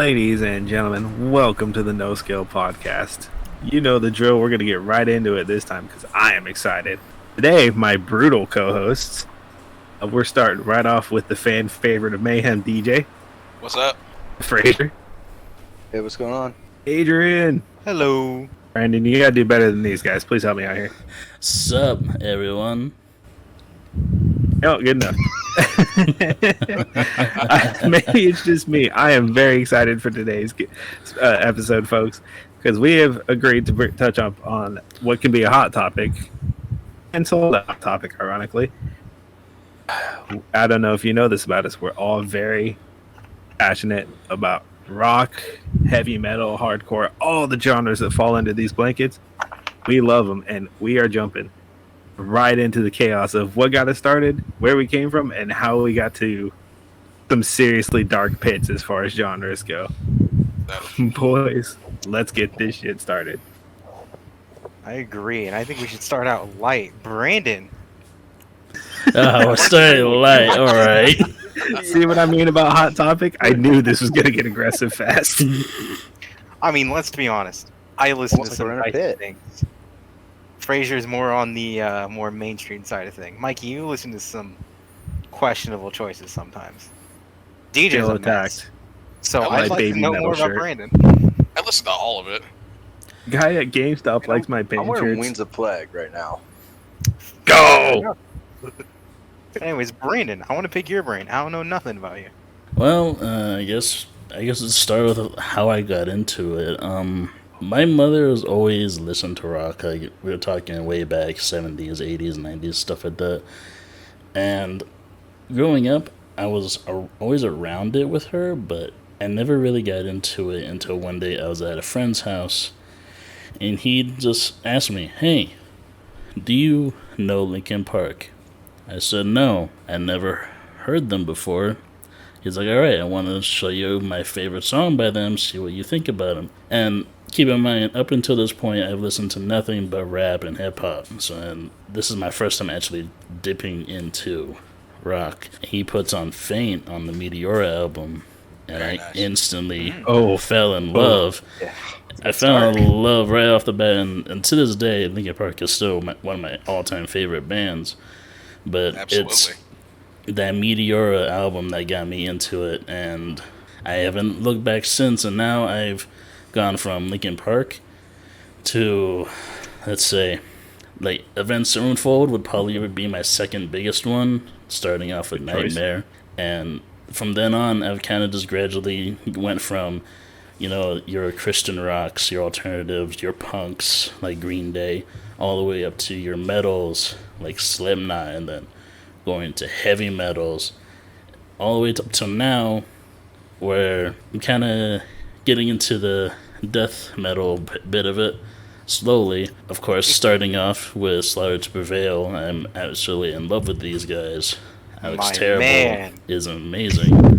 Ladies and gentlemen, welcome to the NoSkill Podcast. You know the drill. We're going to get right into it this time because I am excited. Today, my brutal co-hosts, we're starting right off with the fan favorite of Mayhem, DJ. What's up? Fraser. Hey, what's going on? Adrian. Hello. Brandon, you got to do better than these guys. Please help me out here. Sup, everyone? Oh, good enough. Maybe it's just me. I am very excited for today's episode, folks, because we have agreed to touch up on what can be a hot topic, and sold out topic, ironically. I don't know if you know this about us. We're all very passionate about rock, heavy metal, hardcore, all the genres that fall into these blankets. We love them, and we are jumping right into the chaos of what got us started, where we came from, and how we got to some seriously dark pits as far as genres go. Boys, let's get this shit started. I agree, and I think we should start out light. Brandon. We're starting light, alright. See what I mean about hot topic? I knew this was going to get aggressive fast. I mean, let's be honest. I listen Almost to some like nice things. Fraser's more on the more mainstream side of things. Mikey, you listen to some questionable choices sometimes. DJ's Feel a attacked. mess. So My I'd like to baby know metal more shirt. about Brandon. I listen to all of it. Guy at GameStop likes my I'm band wearing shirts. Wings of Plague right now. Go! Anyways, Brandon, I want to pick your brain. I don't know nothing about you. Well, I guess let's start with how I got into it. My mother has always listened to rock. Like, we were talking way back, 70s, 80s, 90s, stuff like that. And growing up, I was always around it with her, but I never really got into it until one day I was at a friend's house, and he just asked me, "Hey, do you know Linkin Park?" I said, "No, I never heard them before." He's like, "Alright, I want to show you my favorite song by them, see what you think about them." And keep in mind, up until this point, I've listened to nothing but rap and hip-hop. And this is my first time actually dipping into rock. He puts on Faint on the Meteora album, and Very I nice. instantly Oh. fell in love. Yeah. I fell in love right off the bat, and to this day, Linkin Park is still one of my all-time favorite bands. But Absolutely. it's that Meteora album that got me into it, and I haven't looked back since. And now I've gone from Linkin Park to, let's say, like Avenged Sevenfold would probably be my second biggest one, starting off with Good choice. Nightmare. And from then on, I've kind of just gradually went from, your Christian rocks, your alternatives, your punks, like Green Day, all the way up to your metals, like Slipknot, and then going to heavy metals, all the way up till now, where I'm kind of getting into the death metal bit of it, slowly. Of course, starting off with Slaughter to Prevail, I'm absolutely in love with these guys. Alex My Terrible man. is amazing. What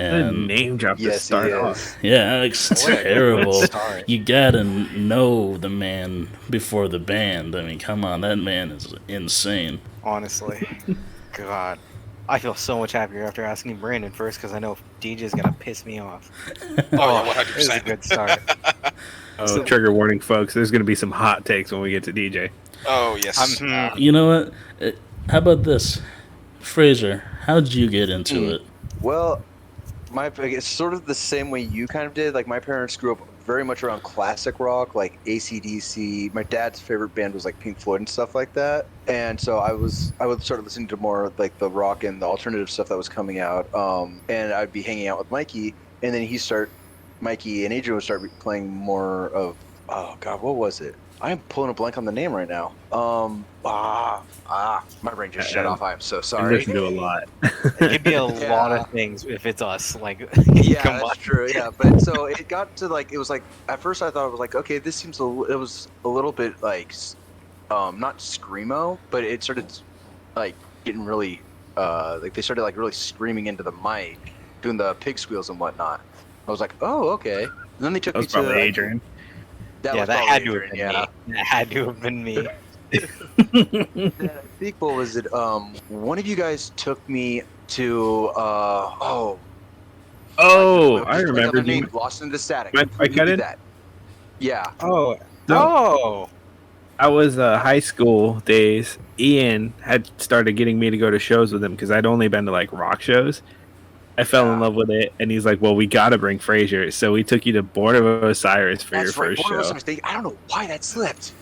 a And name drop to Yes, he start is. off. yeah, Alex What a good Terrible. start. You gotta know the man before the band. I mean, come on, that man is insane. Honestly. God. I feel so much happier after asking Brandon first because I know DJ's going to piss me off. Oh, yeah, It was a 100%. good start. Oh, So- trigger warning, folks. There's going to be some hot takes when we get to DJ. Oh, yes. You know what? How about this? Fraser, how did you get into it? Well, it's sort of the same way you kind of did. Like, my parents grew up very much around classic rock, like AC/DC. My dad's favorite band was like Pink Floyd and stuff like that. And so I would start listening to more like the rock and the alternative stuff that was coming out. And I'd be hanging out with Mikey, and then Mikey and Adrian would start playing more of, oh God, what was it? I'm pulling a blank on the name right now. My brain just shut off. I am so I sorry. listen to a lot. It could be a Yeah. lot of things if it's us. Like, Yeah, come on. that's true. Yeah, but so it got to like, it was like, at first I thought it was like, okay, this seems it was a little bit like, not screamo, but it started like getting really, like they started like really screaming into the mic, doing the pig squeals and whatnot. I was like, oh, okay. And then they took That me was to probably Adrian. That was had probably to have Adrian, been yeah. me. That had to have been me. I think what was it? One of you guys took me to Oh, Like, I just remember. another name, Lost in the Static. I Completely cut did it? that. Yeah. Oh. No. Oh. I was high school days. Ian had started getting me to go to shows with him because I'd only been to like rock shows. I fell in Yeah. love with it, and he's like, "Well, we got to bring Fraser." So we took you to Born of Osiris for your That's right. first Born of show. Osiris. I don't know why that slipped.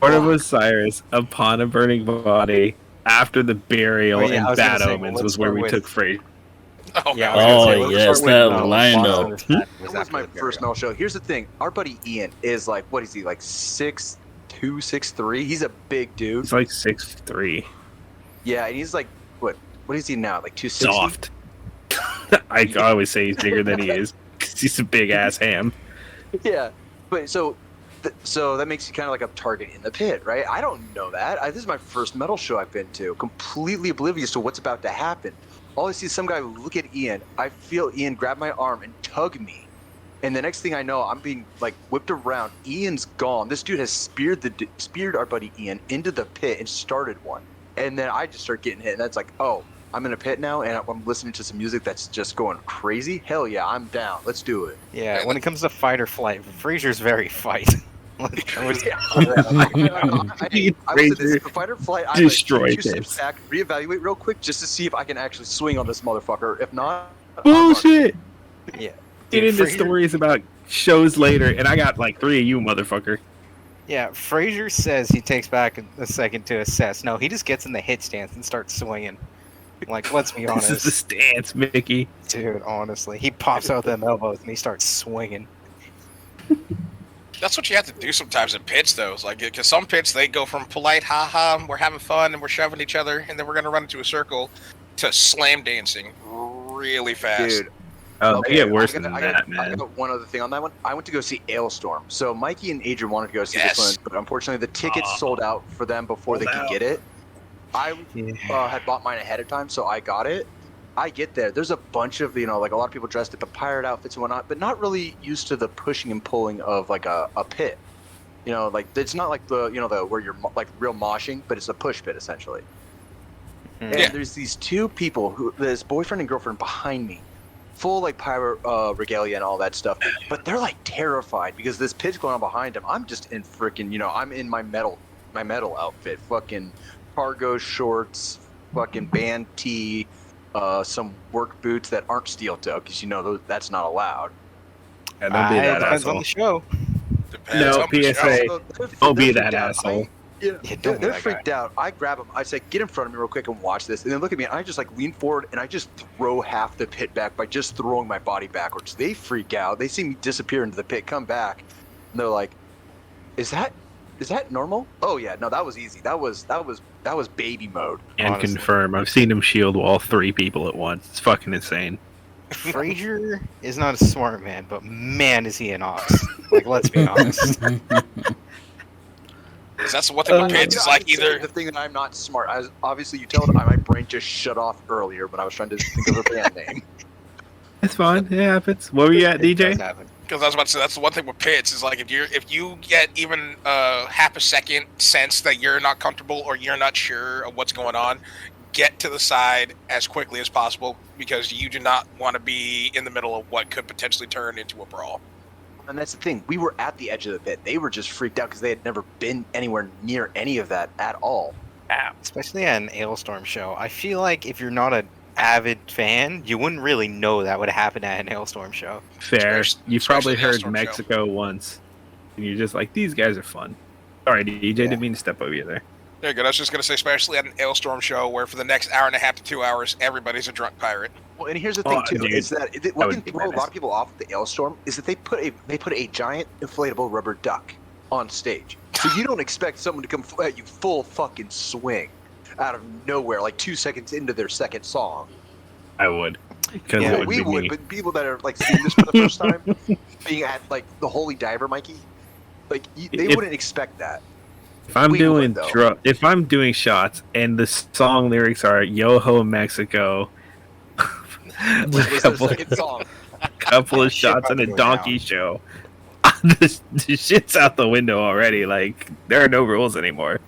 Born of Fuck. Osiris, Upon a Burning Body, After the Burial, Oh, yeah, I and was gonna Bad say, Omens let's was where start we with- took Fraser. Oh, Yeah, yeah. I was gonna Oh, say, let's yes, start with, that Lost lineup. in the Static That was my after the first burial. metal show. Here's the thing. Our buddy Ian is like, what is he, like 6'2", 6'3"? He's a big dude. He's like 6'3". Yeah, and he's like, what is he now? Like 260? Soft. I always say he's bigger than he is because he's a big ass ham. Yeah. But so that makes you kind of like a target in the pit, right? I don't know that. This is my first metal show I've been to. Completely oblivious to what's about to happen. All I see is some guy look at Ian. I feel Ian grab my arm and tug me. And the next thing I know, I'm being like whipped around. Ian's gone. This dude has speared our buddy Ian into the pit and started one. And then I just start getting hit. And that's like, oh, I'm in a pit now and I'm listening to some music that's just going crazy. Hell yeah, I'm down. Let's do it. Yeah, when it comes to fight or flight, Fraser's very fight. Like, I was- Yeah. I would say this, the fight or flight, I Destroy like, 2 steps this. back, reevaluate real quick just to see if I can actually swing on this motherfucker. If not, Bullshit. Yeah. Get Dude, into Fraser- stories about shows later, and I got like 3 of you, motherfucker. Yeah, Fraser says he takes back a second to assess. No, he just gets in the hit stance and starts swinging. Like, let's be This is the honest, stance, Mickey. dude. Honestly, he pops out them elbows and he starts swinging. That's what you have to do sometimes in pits, though. It's like, because some pits, they go from polite, haha, we're having fun and we're shoving each other, and then we're going to run into a circle, to slam dancing really fast. dude. Oh, they get worse I than got, that, I man. got one other thing on that one. I went to go see Alestorm. So Mikey and Adrian wanted to go see Yes. this one, but unfortunately the tickets sold out for them before they Sold could out. get it. I had bought mine ahead of time, so I got it. I get there. There's a bunch of, like a lot of people dressed in the pirate outfits and whatnot, but not really used to the pushing and pulling of like a pit. Like it's not like the where you're like real moshing, but it's a push pit essentially. And Yeah. there's these 2 people this boyfriend and girlfriend behind me, full like pirate regalia and all that stuff, but they're like terrified because this pit's going on behind them. I'm just in freaking, I'm in my metal outfit, fucking cargo shorts, fucking band tee, some work boots that aren't steel toe because that's not allowed. And don't be that depends on asshole. the show. Depends No, on the PSA. show. So Don't be they're that freaked out. asshole. Yeah, don't be They're that freaked out. I grab them. I say, get in front of me real quick and watch this. And then look at me. And I just like lean forward and I just throw half the pit back by just throwing my body backwards. They freak out. They see me disappear into the pit, come back, and they're like, "Is that normal?" Oh yeah, no, that was easy. That was baby mode. And Honestly. confirm. I've seen him shield wall 3 people at once. It's fucking insane. Fraser is not a smart man, but man, is he an ox. Like, let's be honest. 'Cause that's the one thing with pits. It's like I said either the thing that I'm not smart. Obviously, you tell my brain just shut off earlier when I was trying to think of a band name. It's fine. It happens. Where we at, It does DJ? happen. because I was about to say that's the one thing with pits is like if you get even half a second sense that you're not comfortable or you're not sure of what's going on, get to the side as quickly as possible because you do not want to be in the middle of what could potentially turn into a brawl. And that's the thing. We were at the edge of the pit. They were just freaked out because they had never been anywhere near any of that at all. Especially at an Alestorm show. I feel like if you're not an avid fan, you wouldn't really know that would happen at an Alestorm show. Fair. Especially- You've probably especially the heard Alestorm show. Mexico once, and you're just like, these guys are fun. Sorry, DJ, didn't mean to step over you there. There you go. I was just going to say, especially at an Alestorm show where for the next hour and a half to 2 hours, everybody's a drunk pirate. Well, and here's the thing too: dude. is that would what can be throw a nice. lot of people off the Alestorm is that they put a giant inflatable rubber duck on stage, so you don't expect someone to come at you full fucking swing out of nowhere, like 2 seconds into their second song. I would. Because Yeah, it would we be would, me. but people that are like seeing this for the first time, being at like the Holy Diver, Mikey, like they If- wouldn't expect that. If I'm we doing would, though. if I'm doing shots and the song lyrics are "Yo ho Mexico," Which was their couple, second song. couple of Shit shots about on a to go donkey down. show, the shit's out the window already. Like there are no rules anymore.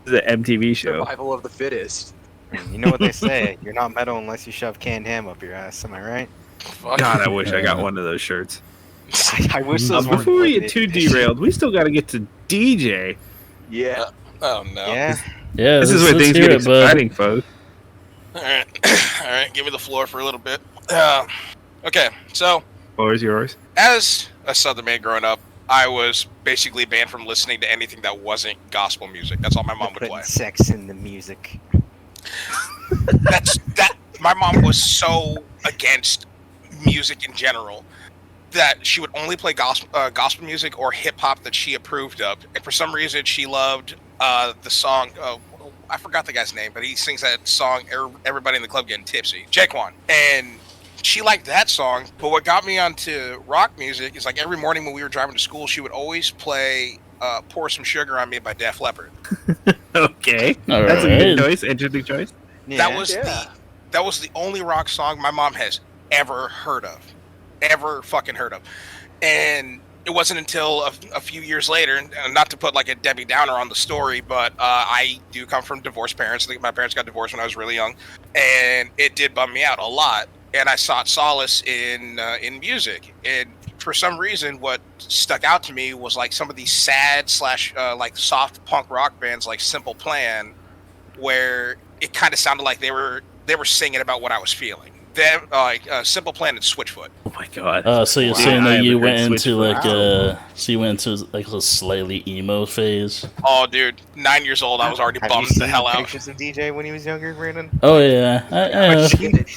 It's an MTV show. Survival of the fittest. You know what they say, you're not metal unless you shove canned ham up your ass, am I right? Fuck. God, I wish I got one of those shirts. I wish those weren't Before we get limited too edition. derailed, we still got to get to DJ. Yeah. Oh no. Yeah. Yeah, This is where let's things hear get it, bud. exciting, folks. All right. All right. Give me the floor for a little bit. Okay. So, Floor is yours. as a Southern man growing up, I was basically banned from listening to anything that wasn't gospel music. That's all my mom would Putting play. sex in the music. That. My mom was so against music in general that she would only play gospel music or hip hop that she approved of. And for some reason, she loved the song. I forgot the guy's name, but he sings that song. Everybody in the club getting tipsy. Jaquan. And she liked that song. But what got me onto rock music is like every morning when we were driving to school, she would always play "Pour Some Sugar on Me" by Def Leppard. Okay. All That's a right. good choice. Interesting choice. That was the only rock song my mom has ever heard of. Ever fucking heard of. And it wasn't until a few years later, and not to put like a Debbie Downer on the story, but I do come from divorced parents. I think my parents got divorced when I was really young, and it did bum me out a lot. And I sought solace in music. And for some reason, what stuck out to me was like some of these sad / like soft punk rock bands like Simple Plan, where it kind of sounded like they were singing about what I was feeling. Them Simple Plan and Switchfoot. Oh my god. So you're Wow. saying I that you haven't went heard into Switchfoot. so you went into like a slightly emo phase. Oh, dude, 9 years old, I was already Have you bummed seen the hell out. pictures of DJ when he was younger, Brandon? Oh yeah, I've seen it.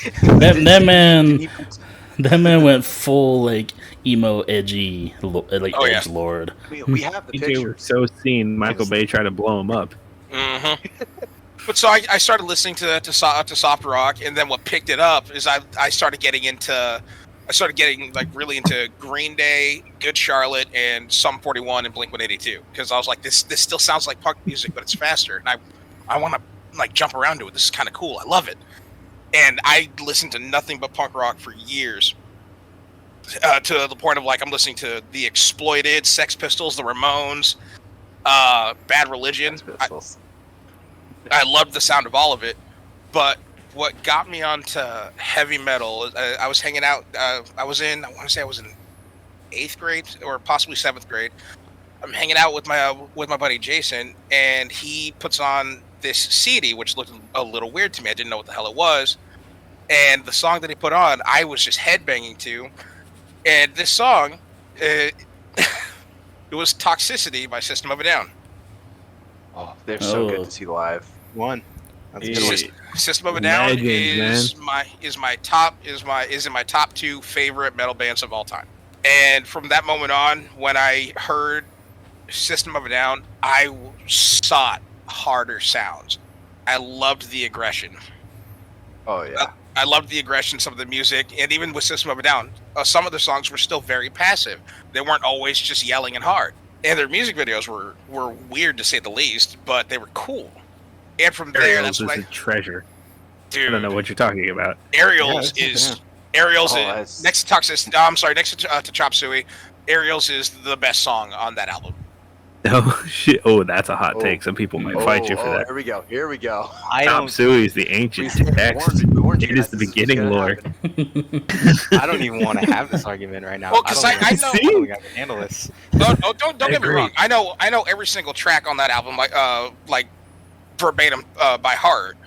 that man went full like emo, edgy, like Oh, yeah. edge lord. We have the DJ was pictures. so seen Michael Bay try to blow him up. Mm-hmm. But so I started listening to soft rock, and then what picked it up is I started getting like really into Green Day, Good Charlotte, and Sum 41 and Blink-182, because I was like, this still sounds like punk music, but it's faster, and I want to like jump around to it. This is kind of cool. I love it. And I listened to nothing but punk rock for years, to the point of like I'm listening to The Exploited, Sex Pistols, The Ramones, Bad Religion. I loved the sound of all of it, but what got me onto heavy metal, I was hanging out, I want to say I was in 8th grade or possibly 7th grade. I'm hanging out with my buddy Jason, and he puts on this CD, which looked a little weird to me. I didn't know what the hell it was. And the song that he put on, I was just headbanging to. And this song, it was Toxicity by System of a Down. Oh, they're so good Oh. to see live. One. That's a Yeah. good one. System of a Down Legend, is in my top 2 favorite metal bands of all time. And from that moment on, when I heard System of a Down, I sought harder sounds. I loved the aggression. Oh yeah. I loved the aggression, some of the music, and even with System of a Down, some of the songs were still very passive. They weren't always just yelling and hard. And their music videos were weird to say the least, but they were cool. And from there, Aerials that's is when a treasure. dude, I don't know what you're talking about. Aerials Yeah, is Oh, next to Toxicity. I'm sorry, next to Chop Suey. Aerials is the best song on that album. Oh shit! Oh, that's a hot Oh. take. Some people might fight you for that. Here we go. Here we go. I Tom don't. Suey is the ancient text. We warned you It is guys the this was beginning gonna lore. happen. I don't even want to have this argument right now. Well, 'cause I know- I don't think I can handle this. No, don't get me agree. wrong. I know every single track on that album, like verbatim by heart.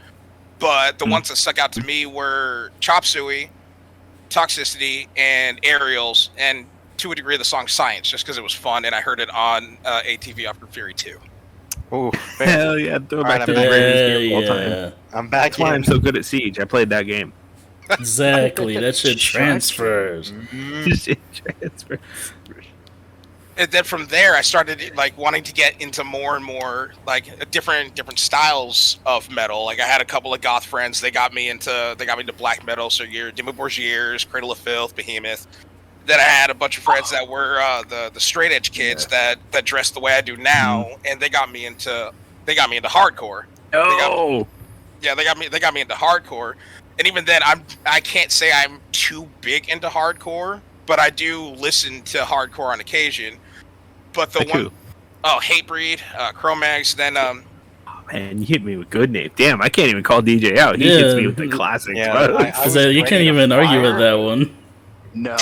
But the ones that stuck out to me were Chop Suey, Toxicity, and Aerials, and to a degree the song Science, just because it was fun and I heard it on ATV After Fury 2. Ooh, Hell yeah! Throw back Alright, to the I'm greatest Yeah, game of all time. yeah, I'm back That's why I'm in. so good at Siege. I played that game. exactly. That shit transfers. Transfer. And then from there, I started like wanting to get into more and more like different styles of metal. Like I had a couple of goth friends. They got me into black metal. So your Dimmu Borgiers, Cradle of Filth, Behemoth. Then I had a bunch of friends that were the straight edge kids that dressed the way I do now, and they got me into hardcore. Oh, Yeah, they got me into hardcore. And even then, I can't say I'm too big into hardcore, but I do listen to hardcore on occasion. But the like one, who? Hatebreed, Chromax, then Man, you hit me with good names. Damn, I can't even call DJ out. He hits Yeah. me with the classics. Yeah, bro. I was So you can't ready to even argue with fire. that one. No.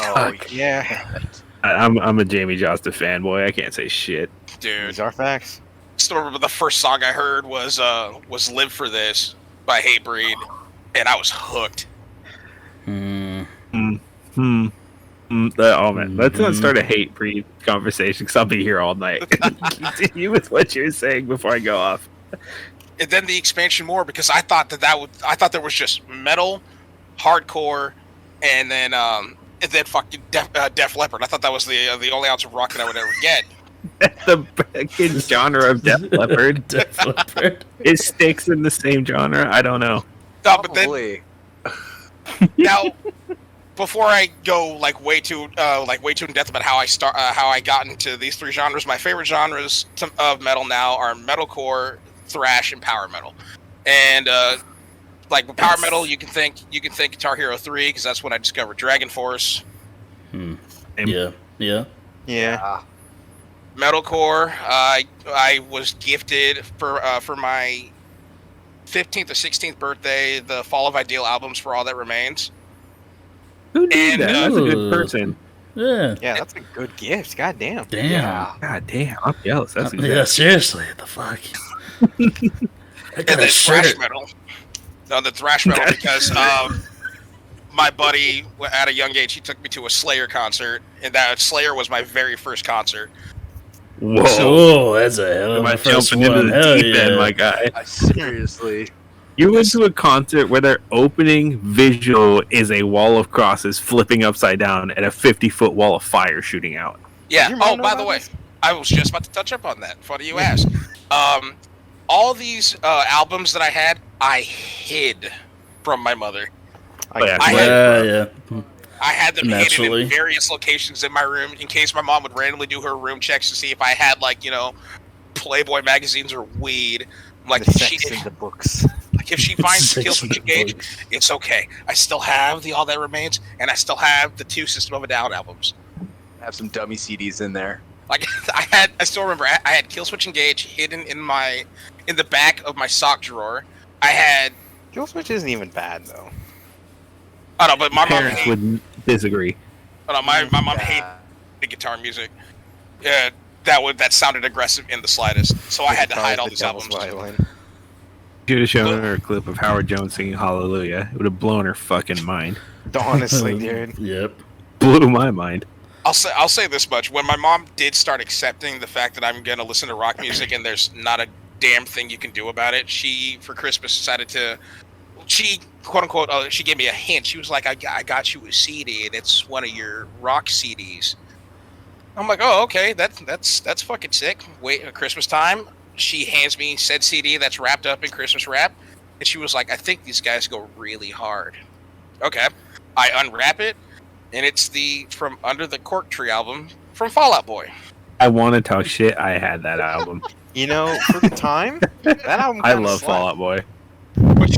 Yeah, I'm a Jamie Josta fanboy. I can't say shit. Dude. these are facts. Still remember the first song I heard was "Live for This" by Hatebreed, and I was hooked. Oh man, let's not start a hate breed conversation because I'll be here all night. Continue with what you're saying before I go off. And then the expansion more, because I thought I thought there was just metal, hardcore, and then fucking Def Leppard. I thought that was the only ounce of rock that I would ever get. The fucking genre of Def Leppard. Def Leppard. It sticks in the same genre. I don't know. No, but then Probably. now, before I go way too in depth about how I got into these three genres, my favorite genres of metal now are metalcore, thrash, and power metal. And with power metal, you can think Guitar Hero 3 because that's when I discovered Dragon Force. Yeah. Yeah. Metalcore, I was gifted for my 15th or 16th birthday the Fall of Ideal albums for All That Remains. Who did And, that? That's a good person. Yeah. Yeah, that's a good gift. God damn. Damn. Yeah. God damn, I'm jealous. That's Yeah, seriously. What the fuck? I And got then a thrash shirt. metal. No, the thrash metal because my buddy at a young age he took me to a Slayer concert, and that Slayer was my very first concert. Whoa. Oh, that's a hell of Am I a first jumping into one. the Hell deep end, yeah. my guy? Seriously. You went to a concert where their opening visual is a wall of crosses flipping upside down and a 50-foot wall of fire shooting out. Yeah. Your mom Oh, know by about the way, this? I was just about to touch up on that. Funny you ask. All these albums that I had, I hid from my mother. yeah. I had them hidden Naturally. in various locations in my room in case my mom would randomly do her room checks to see if I had Playboy magazines or weed. Like The sex in the books. if she finds Sex Kills in Switch the Engage, books. it's okay. I still have the All That Remains, and I still have the 2 System of a Down albums. Have some dummy CDs in there. Like I still remember I had Kill Switch Engage hidden in the back of my sock drawer. I had Kill Switch isn't even bad though. I don't know, but my mom Parents hated, would disagree. my mom hated guitar music. Yeah, that sounded aggressive in the slightest. So I had to hide all these albums. Should have shown her a clip of Howard Jones singing Hallelujah. It would have blown her fucking mind. Honestly, dude. Yep. Blew my mind. I'll say this much: when my mom did start accepting the fact that I'm gonna listen to rock music and there's not a damn thing you can do about it, she for Christmas decided to. She quote unquote. She gave me a hint. She was like, "I got you a CD, and it's one of your rock CDs." I'm like, "Oh, okay. That's fucking sick." Wait, at Christmas time, she hands me said CD that's wrapped up in Christmas wrap, and she was like, "I think these guys go really hard." Okay, I unwrap it, and it's the From Under the Cork Tree album from Fall Out Boy. I want to talk shit. I had that album. You know, for the time, that album. I kinda love slapped. Fall Out Boy. But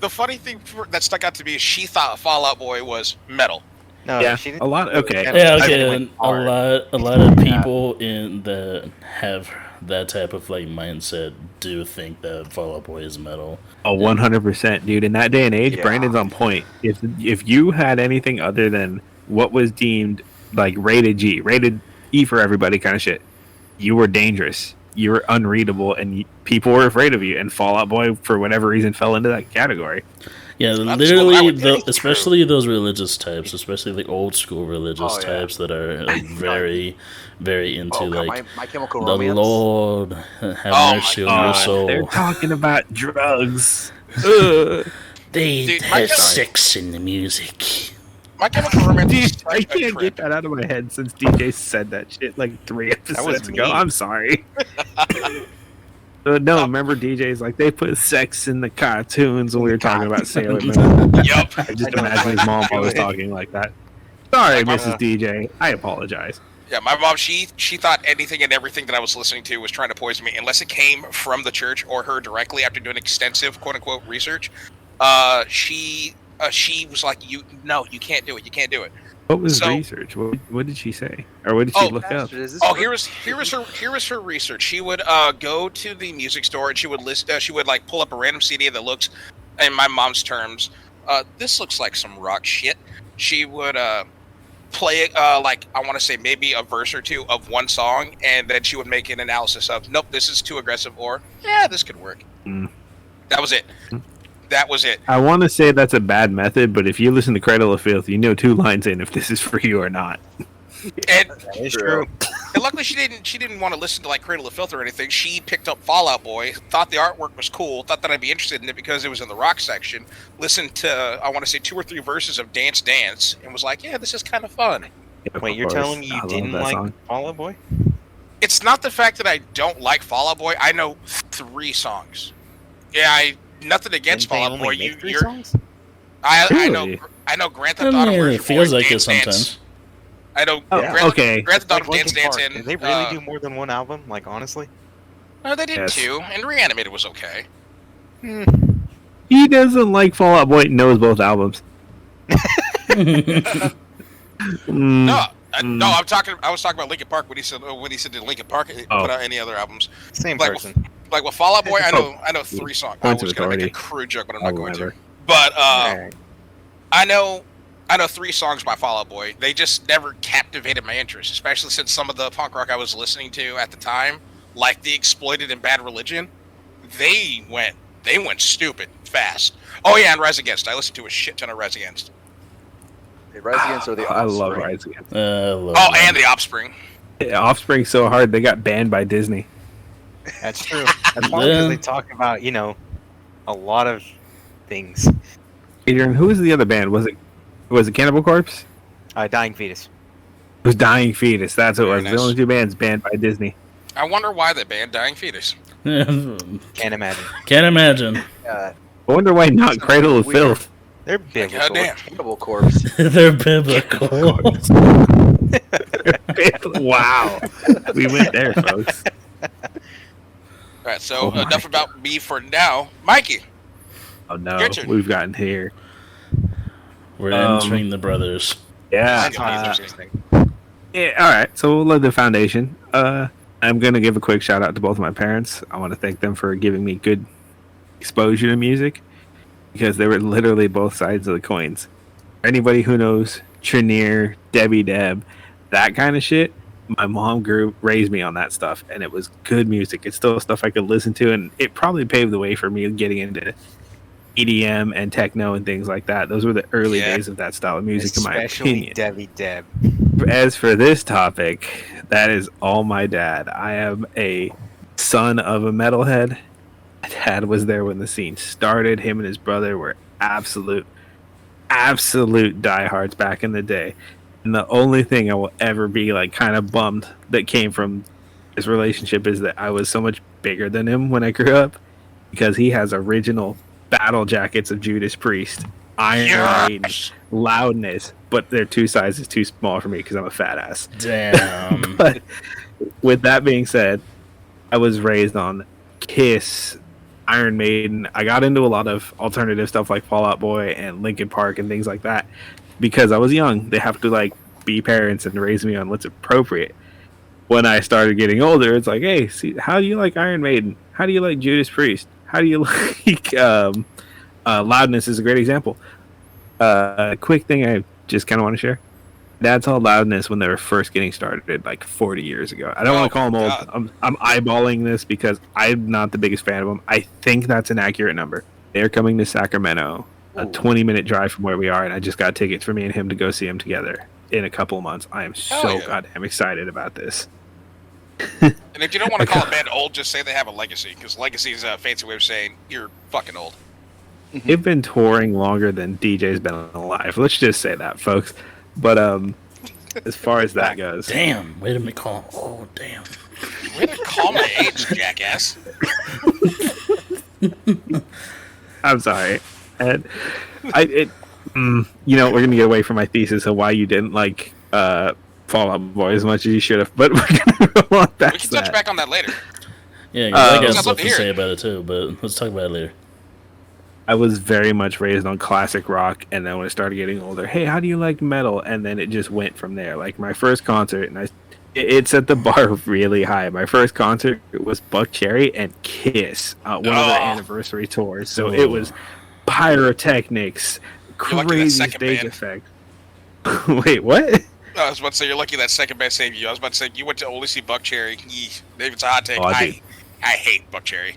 the funny thing that stuck out to me is she thought Fall Out Boy was metal. No, Yeah, she didn't. a lot. Okay. Yeah, I okay. went And hard. a lot of people in the have that type of mindset do think that Fall Out Boy is metal. Oh, 100%, dude. In that day and age, Yeah. Brandon's on point. If you had anything other than what was deemed rated G, rated E for everybody kind of shit, you were dangerous. You were unreadable, and people were afraid of you. And Fall Out Boy, for whatever reason, fell into that category. Yeah, That's what I literally, would think. especially those religious types, especially old school religious Oh, yeah. types that are very, very into Oh, God, my Chemical the Romance. Lord have Oh, mercy my on your God. soul. They're talking about drugs. Ugh. They Dude, have my- sex in the music. My Chemical Romance is Dude, I such a can't trip. get that out of my head since DJ said that shit 3 episodes ago. mean. I'm sorry. No, remember DJ's they put sex in the cartoons when we were talking about Sailor Moon. Yup. I just I know imagine his mom always talking like that. Sorry, My Mrs. DJ. I apologize. Yeah, my mom, she thought anything and everything that I was listening to was trying to poison me, unless it came from the church or her directly after doing extensive quote unquote research. She was like, you can't do it. You can't do it. What was So- research? What did she say? Or what did she look up? Bastard, is this Oh, for- here was her research. She would go to the music store and she would list. She would pull up a random CD that looks, in my mom's terms, this looks like some rock shit. She would play like I want to say maybe a verse or two of one song, and then she would make an analysis of, nope, this is too aggressive, or yeah, this could work. That was it. That was it. I want to say that's a bad method, but if you listen to Cradle of Filth, you know 2 lines in if this is for you or not. And That is true. And luckily, she didn't want to listen to like Cradle of Filth or anything. She picked up Fall Out Boy, thought the artwork was cool, thought that I'd be interested in it because it was in the rock section. Listened to I want to say 2 or 3 verses of Dance Dance, and was like, yeah, this is kind of fun. Yeah, Wait, you're telling me you didn't like Fall Out Boy? It's not the fact that I don't like Fall Out Boy. I know 3 songs. Yeah, nothing against Fall Out Boy. You're songs? I Really? know Grand I Theft Auto mean, version it feels 4, like it Dance Dance. sometimes. I know okay. Grand Theft Auto Like Dance Linkin Dance Park. and Did they really do more than one album? Like, honestly? no, they did Yes. 2, and Reanimated was okay. He doesn't like Fall Out Boy, knows both albums. No, no, I was talking about Linkin Park when he said did Linkin Park put out any other albums? Same Like, person. Like with Fall Out Boy, I know 3 songs. I Points was of gonna make a authority. crude joke, but I'm not going to. Whatever. But Alright. I know 3 songs by Fall Out Boy. They just never captivated my interest, especially since some of the punk rock I was listening to at the time, like The Exploited and Bad Religion, they went stupid fast. Oh yeah, and Rise Against. I listened to a shit ton of Rise Against. Hey, Rise Against or the I love Offspring? Rise Against. Oh, and The Offspring. Yeah, Offspring's so hard, they got banned by Disney. That's true. That's fun because they talk about, a lot of things. Adrian, who was the other band? Was it Cannibal Corpse? Dying Fetus. It was Dying Fetus. That's what it was. Very The only nice. 2 bands banned by Disney. I wonder why they banned Dying Fetus. Can't Can't imagine. imagine. Yeah, I wonder why not Cradle of Weird. Filth. They're biblical. Goddamn. Cannibal Corpse. They're biblical. Wow. We went there, folks. All right, so Oh my enough about me for now. Mikey, Oh no, Your turn. we've gotten here. We're entering the brothers. Yeah. That's not interesting. Yeah, all right. So we'll love the foundation. I'm gonna give a quick shout out to both of my parents. I want to thank them for giving me good exposure to music because they were literally both sides of the coins. Anybody who knows Trinier, Debbie Deb, that kind of shit, my mom raised me on that stuff, and it was good music. It's still stuff I could listen to, and it probably paved the way for me getting into EDM and techno and things like that. Those were the early days of that style of music, in my Especially opinion. Debbie Deb. As for this topic, that is all my dad. I am a son of a metalhead. My dad was there when the scene started. Him and his brother were absolute diehards back in the day. And the only thing I will ever be like kind of bummed that came from this relationship is that I was so much bigger than him when I grew up, because he has original battle jackets of Judas Priest, Iron Maiden, Loudness, but they're 2 sizes too small for me because I'm a fat ass. Damn. But with that being said, I was raised on Kiss, Iron Maiden. I got into a lot of alternative stuff like Fall Out Boy and Linkin Park and things like that because I was young. They have to like be parents and raise me on what's appropriate. When I started getting older, it's like, hey, see, how do you like Iron Maiden? How do you like Judas Priest? How do you like Loudness is a great example. A quick thing I just kind of want to share. Dad saw Loudness when they were first getting started, like 40 years ago. I don't want to call them old. God. I'm eyeballing this because I'm not the biggest fan of them. I think that's an accurate number. They're coming to Sacramento, a 20-minute drive from where we are, and I just got tickets for me and him to go see them together in a couple of months. I am so yeah. goddamn excited about this. and if you don't want to call a band old, just say they have a legacy, because legacy is a fancy way of saying you're fucking old. They've been touring longer than DJ's been alive. Let's just say that, folks. But as far as that goes, Damn. Wait a minute. Call. Oh, damn. Way to call my age, jackass. I'm sorry. And we're gonna get away from my thesis of why you didn't like Fall Out Boy as much as you should have. But we're gonna go on We past can touch that. back on that later. Yeah, 'cause I I'd got love stuff to to hear say it. about it too, but let's talk about it later. I was very much raised on classic rock, and then when I started getting older, hey, how do you like metal? And then it just went from there. Like my first concert, and it set the bar really high. My first concert was Buck Cherry and Kiss, one of their anniversary tours. So it was pyrotechnics, You're lucky that crazy second stage band. effects. Wait, what? I was about to say you're lucky that second best saved you. I was about to say you went to only see Buckcherry. Maybe it's a hot take. Oh, I hate Buckcherry.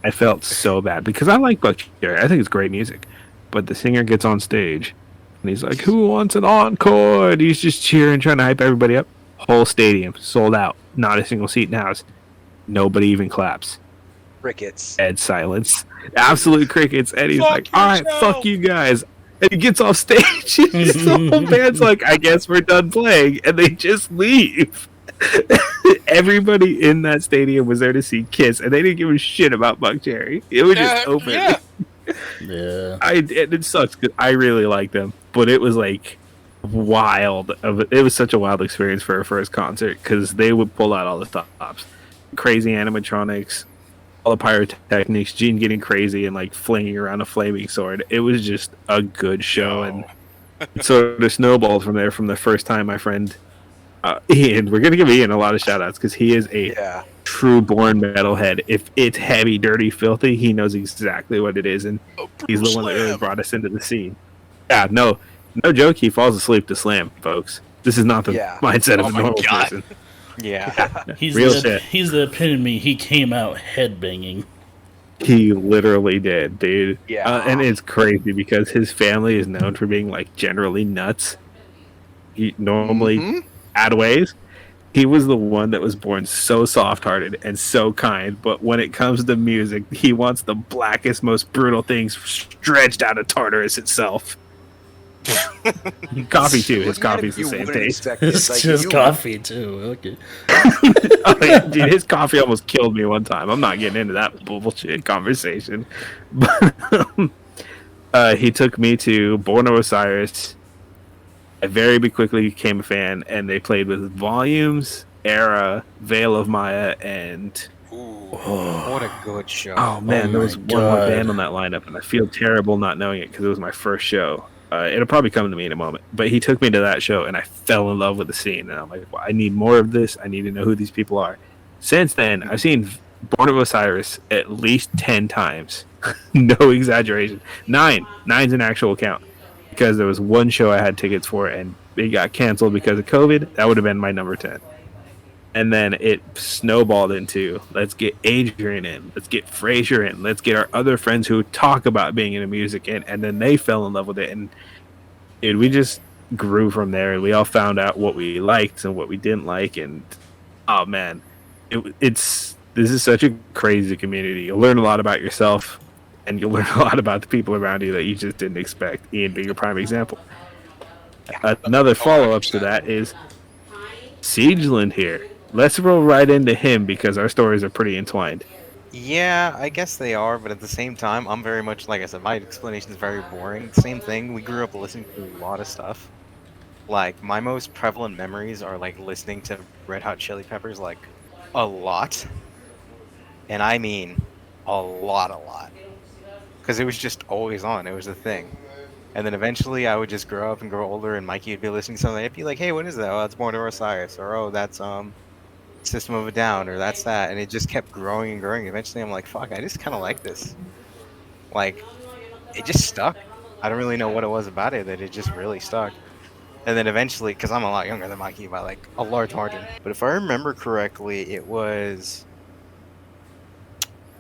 I felt so bad because I like Buckcherry. I think it's great music, but the singer gets on stage and he's like, "Who wants an encore?" And he's just cheering, trying to hype everybody up. Whole stadium sold out. Not a single seat in the house. Nobody even claps. Crickets. Dead silence. Absolute crickets. And he's Fuck like, "All right, yourself." fuck you guys." And he gets off stage. And the whole band's like, "I guess we're done playing," and they just leave. Everybody in that stadium was there to see Kiss, and they didn't give a shit about Buckcherry. It was just open. Yeah. Yeah. It sucks because I really like them, but it was like wild. It was such a wild experience for our first concert because they would pull out all the stops, crazy animatronics, all the pyrotechnics, Gene getting crazy and like flinging around a flaming sword. It was just a good show, and sort of snowballed from there. From the first time my friend Ian, we're gonna give Ian a lot of shout outs because he is a true born metalhead. If it's heavy, dirty, filthy, he knows exactly what it is, and he's the one that really brought us into the scene. Yeah, no joke, he falls asleep to Slam, folks. This is not the mindset of a normal person. Yeah. He's Real the, shit. He's the epitome. He came out headbanging. He literally did, dude. Yeah. And it's crazy because his family is known for being like generally nuts. He normally bad ways. He was the one that was born so soft-hearted and so kind, but when it comes to music, he wants the blackest, most brutal things stretched out of Tartarus itself. Coffee too. His coffee's the same taste. It's just coffee too. Okay. Oh, yeah, dude, his coffee almost killed me one time. I'm not getting into that bullshit conversation. But he took me to Born of Osiris. I very quickly became a fan, and they played with Volumes, Era, Veil of Maya, and What a good show. oh man, Oh there was my one more God. band on that lineup, and I feel terrible not knowing it because it was my first show. It'll probably come to me in a moment, but he took me to that show, and I fell in love with the scene, and I'm like, well, I need more of this. I need to know who these people are. Since then, I've seen Born of Osiris at least 10 times. No exaggeration. 9. 9's an actual count. Because there was one show I had tickets for, and it got canceled because of COVID. That would have been my number 10. And then it snowballed into, let's get Adrian in, let's get Fraser in, let's get our other friends who talk about being into music in, and then they fell in love with it, and we just grew from there, and we all found out what we liked and what we didn't like, and oh man, this is such a crazy community. You'll learn a lot about yourself, and you'll learn a lot about the people around you that you just didn't expect. Ian being a prime example. Another follow-up to that is Siegeland here. Let's roll right into him because our stories are pretty entwined. Yeah, I guess they are, but at the same time, I'm very much, like I said, my explanation is very boring. Same thing, we grew up listening to a lot of stuff. Like, my most prevalent memories are, like, listening to Red Hot Chili Peppers, like, a lot. And I mean, a lot. Because it was just always on, it was a thing. And then eventually I would just grow up and grow older, and Mikey would be listening to something, I'd be like, hey, what is that? Oh, that's Born of Osiris, or oh, that's, System of a Down, or that's that, and it just kept growing and growing. Eventually I'm like, fuck, I just kind of like this. Like, it just stuck. I don't really know what it was about it that it just really stuck. And then eventually, because I'm a lot younger than Mikey by like a large margin, but if I remember correctly, it was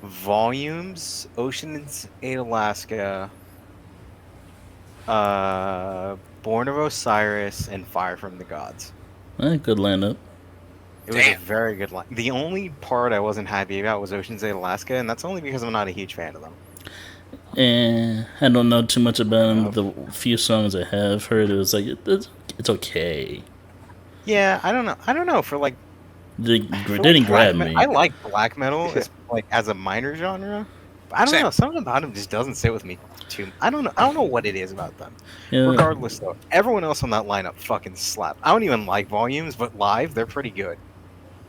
Volumes, Ocean's 8 Alaska, Born of Osiris, and Fire from the Gods. Good lineup. It was a very good line. The only part I wasn't happy about was Ocean's 8 Alaska, and that's only because I'm not a huge fan of them. And I don't know too much about him. The few songs I have heard, it was like it's okay. Yeah, I don't know. For like, They for didn't like grab black me. I like black metal, like as a minor genre. But I don't Same. know. Something about them just doesn't sit with me too. I don't know what it is about them. Yeah. Regardless, though, everyone else on that lineup fucking slapped. I don't even like Volumes, but live they're pretty good.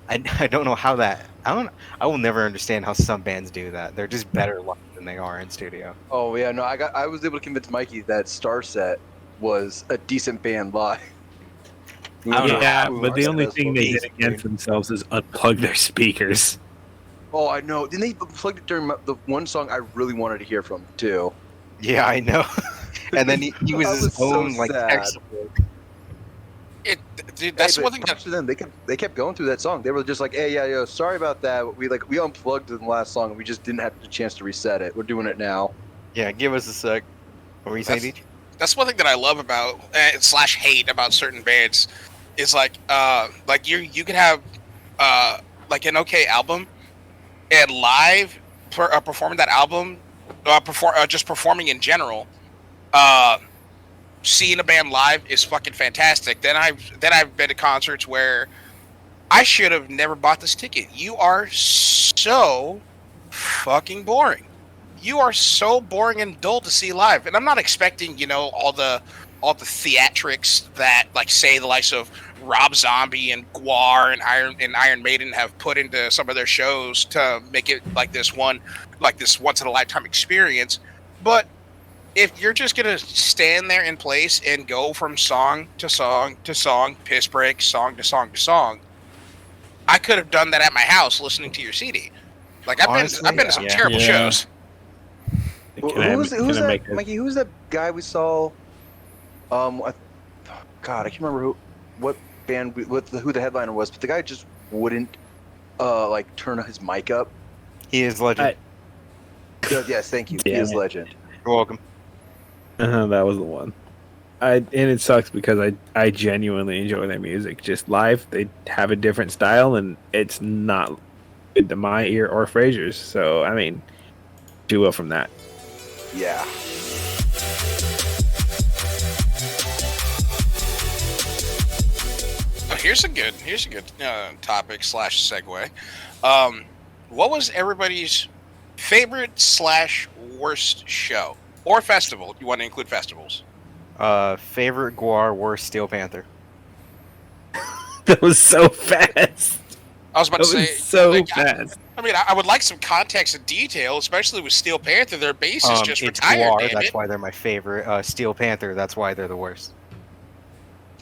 I don't know how that. I will never understand how some bands do that. They're just better live than they are in studio. Oh yeah, no, I was able to convince Mikey that Starset was a decent band live. Yeah, but the only thing they did against themselves is unplug their speakers. Oh, I know. Then they plugged it during the one song I really wanted to hear from too. Yeah, I know. And then he was That his was so own like sad. textbook. dude, that's Hey, one but thing props that to them. They kept going through that song. They were just like, hey, yeah, yo, sorry about that. We unplugged in the last song and we just didn't have the chance to reset it. We're doing it now. Yeah, give us a sec. What were you saying, Deej? that's one thing that I love about slash hate about certain bands is like you could have like an okay album and live performing that album, just performing in general. Seeing a band live is fucking fantastic. Then I've been to concerts where I should have never bought this ticket. You are so fucking boring. You are so boring and dull to see live. And I'm not expecting, all the theatrics that like say the likes of Rob Zombie and Gwar and Iron Maiden have put into some of their shows to make it like this once in a lifetime experience. But if you're just gonna stand there in place and go from song to song to song, piss break, song to song to song, I could have done that at my house listening to your CD. Like Honestly, I've been to some yeah. terrible shows. Who's that, Mikey? Who's that guy we saw? God, I can't remember what band, who the headliner was, but the guy just wouldn't like turn his mic up. He is legend. Yes, thank you. He is legend. You're welcome. That was the one. And it sucks because I genuinely enjoy their music. Just live, they have a different style, and it's not good to my ear or Fraser's. So, I mean, do well from that. Yeah. Oh, here's a good topic / segue. What was everybody's favorite / worst show or festival? You want to include festivals? Favorite Gwar, worst Steel Panther. That was so fast. I was about to say fast. I mean, I would like some context and detail, especially with Steel Panther. Their bassist just it's retired. Gwar, that's why they're my favorite. Steel Panther, that's why they're the worst.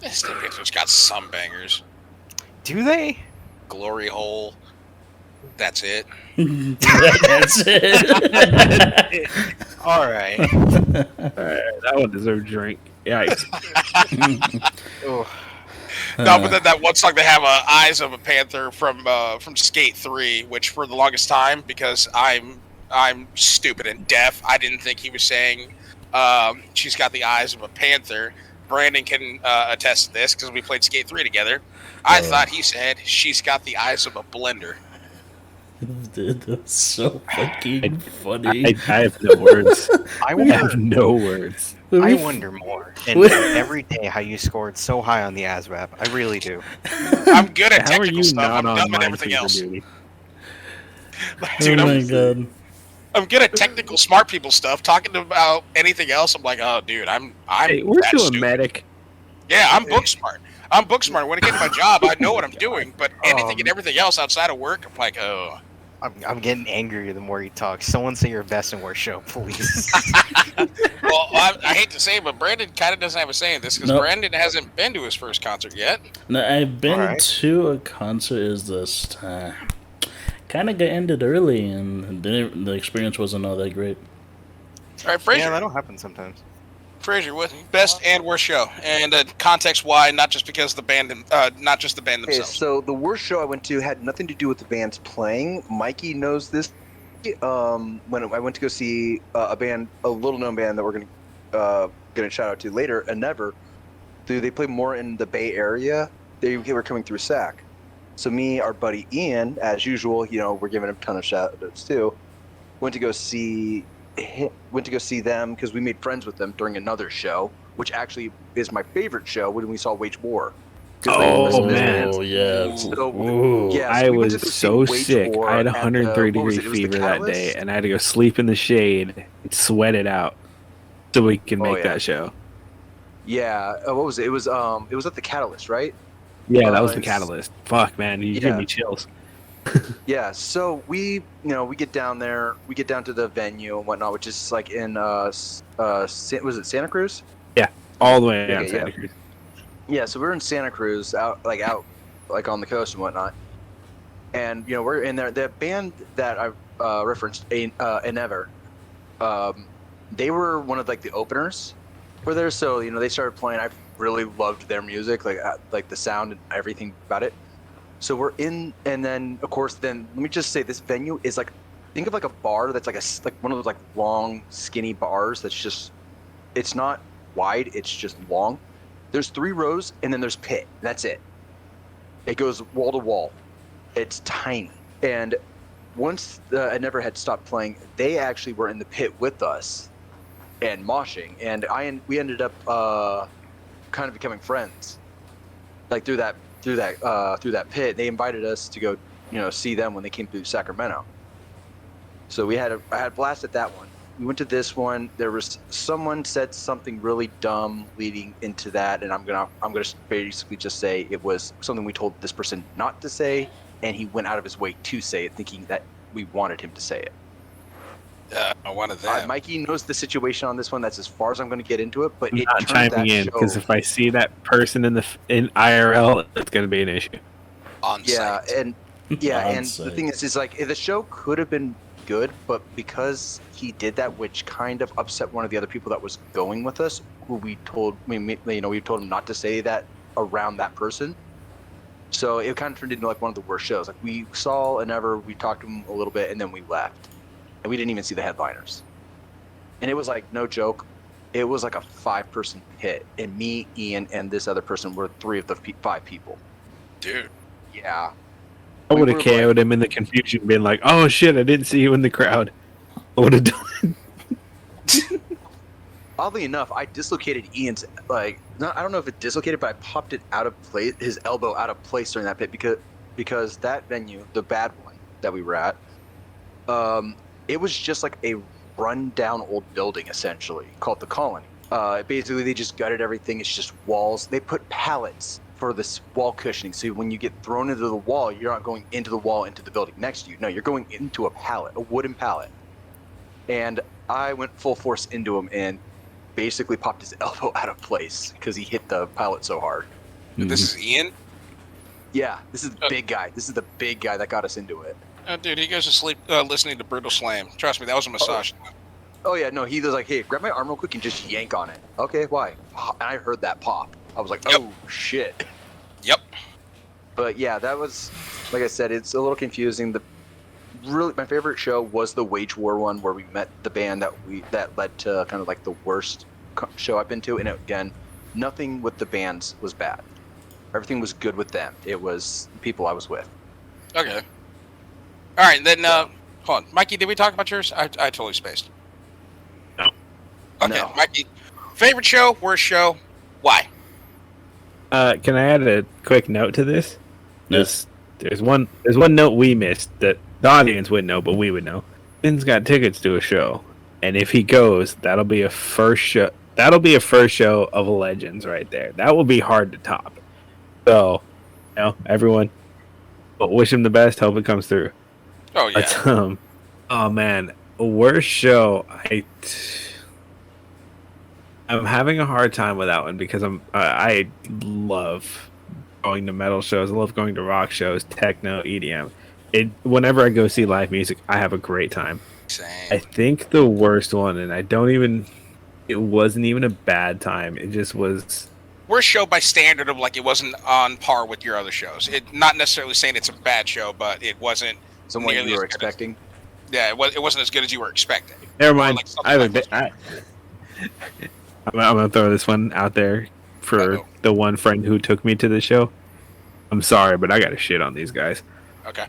Steel Panther's got some bangers. Do they? Glory Hole. That's it. That's it. All right. That one deserved a drink. Yikes. No, but then that one song they have, "Eyes of a Panther" from Skate 3, which for the longest time, because I'm stupid and deaf, I didn't think he was saying she's got the eyes of a panther. Brandon can attest to this because we played Skate 3 together. I thought he said she's got the eyes of a blender. Dude, that's so fucking funny. I have no words. I I have no words. I wonder more. And every day how you scored so high on the ASVAB. I really do. I'm good at How are technical you stuff. not I'm on dumb at Minesweeper everything else. duty? Dude, Oh my god. I'm good at technical smart people stuff. Talking about anything else, I'm like, oh, dude, I'm Hey, we're that doing stupid. medic. Yeah, I'm book smart. I'm book smart. When I get to my job, I know what I'm doing. But anything and everything else outside of work, I'm like, oh. I'm getting angrier the more you talk. Someone say your best and worst show, please. Well, I hate to say it, but Brandon kind of doesn't have a say in this because Brandon hasn't been to his first concert yet. No, I've been Alright. to a concert. Is this kind of got ended early, and the experience wasn't all that great. All right, Fraser. Yeah, that'll happen sometimes. Fraser, what best and worst show, and context why, not just because the band, not just the band Okay, themselves. so the worst show I went to had nothing to do with the bands playing. Mikey knows this. When I went to go see a little-known band that we're gonna shout out to later, and Never. They play more in the Bay Area. They were coming through SAC. So me, our buddy Ian, as usual, we're giving him a ton of shout-outs too. Went to go see them because we made friends with them during another show, which actually is my favorite show when we saw Wage War. Oh, man. Oh yeah. So, Ooh. yeah, I we went was to go see so Wage sick. War I had at 103 what was degree it? It was the fever that day, Catalyst? and I had to go sleep in the shade and sweat it out so we can make yeah. that show. Yeah, what was it? It was at the Catalyst, right? Yeah, that was the it's- catalyst. Fuck, man, you give me chills. Yeah, so we get down there, we get down to the venue and whatnot, which is like in was it Santa Cruz? All the way down Okay, Santa yeah. Cruz. Yeah, so we're in Santa Cruz, out on the coast and whatnot, and we're in there. The band that I referenced, a Never, they were one of like the openers for there. So they started playing. really loved their music, like the sound and everything about it. So we're in, and then of course, then let me just say, this venue is like, think of like a bar that's like one of those like long, skinny bars that's just, it's not wide, it's just long. There's 3 rows, and then there's pit. That's it. It goes wall to wall. It's tiny. And once I Never had stopped playing, they actually were in the pit with us and moshing, and we ended up kind of becoming friends, like through that pit. They invited us to go, see them when they came through Sacramento. So I had a blast at that one. We went to this one. There was someone said something really dumb leading into that, and I'm gonna basically just say it was something we told this person not to say, and he went out of his way to say it, thinking that we wanted him to say it. I wanted that. Mikey knows the situation on this one. That's as far as I'm going to get into it. But I'm not chiming in because if I see that person in IRL, it's going to be an issue. On site. And the thing is like the show could have been good, but because he did that, which kind of upset one of the other people that was going with us, who we told him not to say that around that person. So it kind of turned into like one of the worst shows. Like we saw we talked to him a little bit, and then we left. And we didn't even see the headliners. And it was like, no joke, it was like a 5-person hit. And me, Ian, and this other person were 3 of the 5 people. Dude. Yeah. I would have KO'd him in the confusion, being like, oh shit, I didn't see you in the crowd. I would have done. Oddly enough, I dislocated Ian's, I don't know if it dislocated, but I popped it out of place, his elbow out of place during that pit, because that venue, the bad one that we were at, it was just like a run-down old building, essentially, called the Colony. Basically, they just gutted everything. It's just walls. They put pallets for this wall cushioning, so when you get thrown into the wall, you're not going into the wall into the building next to you. No, you're going into a wooden pallet. And I went full force into him and basically popped his elbow out of place because he hit the pallet so hard. This is Ian? Yeah, this is the big guy. This is the big guy that got us into it. Dude, he goes to sleep listening to Brutal Slam. Trust me, that was a massage. Oh yeah, no, he was like, hey, grab my arm real quick and just yank on it. Okay, why? And I heard that pop. I was like, oh, shit. Yep. But yeah, that was, like I said, it's a little confusing. My favorite show was the Wage War one, where we met the band that led to kind of like the worst show I've been to. And again, nothing with the bands was bad. Everything was good with them. It was the people I was with. Okay. All right, then, hold on. Mikey, did we talk about yours? I totally spaced. No. Okay, No. Mikey. Favorite show, worst show, why? Can I add a quick note to this? Yes. There's one note we missed that the audience wouldn't know, but we would know. Finn's got tickets to a show, and if he goes, that'll be a first show. That'll be a first show of Legends right there. That will be hard to top. So, everyone, wish him the best. Hope it comes through. Oh, yeah. But, oh man, worst show. I'm having a hard time with that one because I love going to metal shows. I love going to rock shows, techno, EDM. Whenever I go see live music, I have a great time. Same. I think the worst one, and it wasn't even a bad time. It just was. Worst show by standard of like it wasn't on par with your other shows. It not necessarily saying it's a bad show, but it wasn't. Someone you were expecting? Yeah, it wasn't as good as you were expecting. Never mind. Like I'm gonna throw this one out there for the one friend who took me to the show. I'm sorry, but I got to shit on these guys. Okay.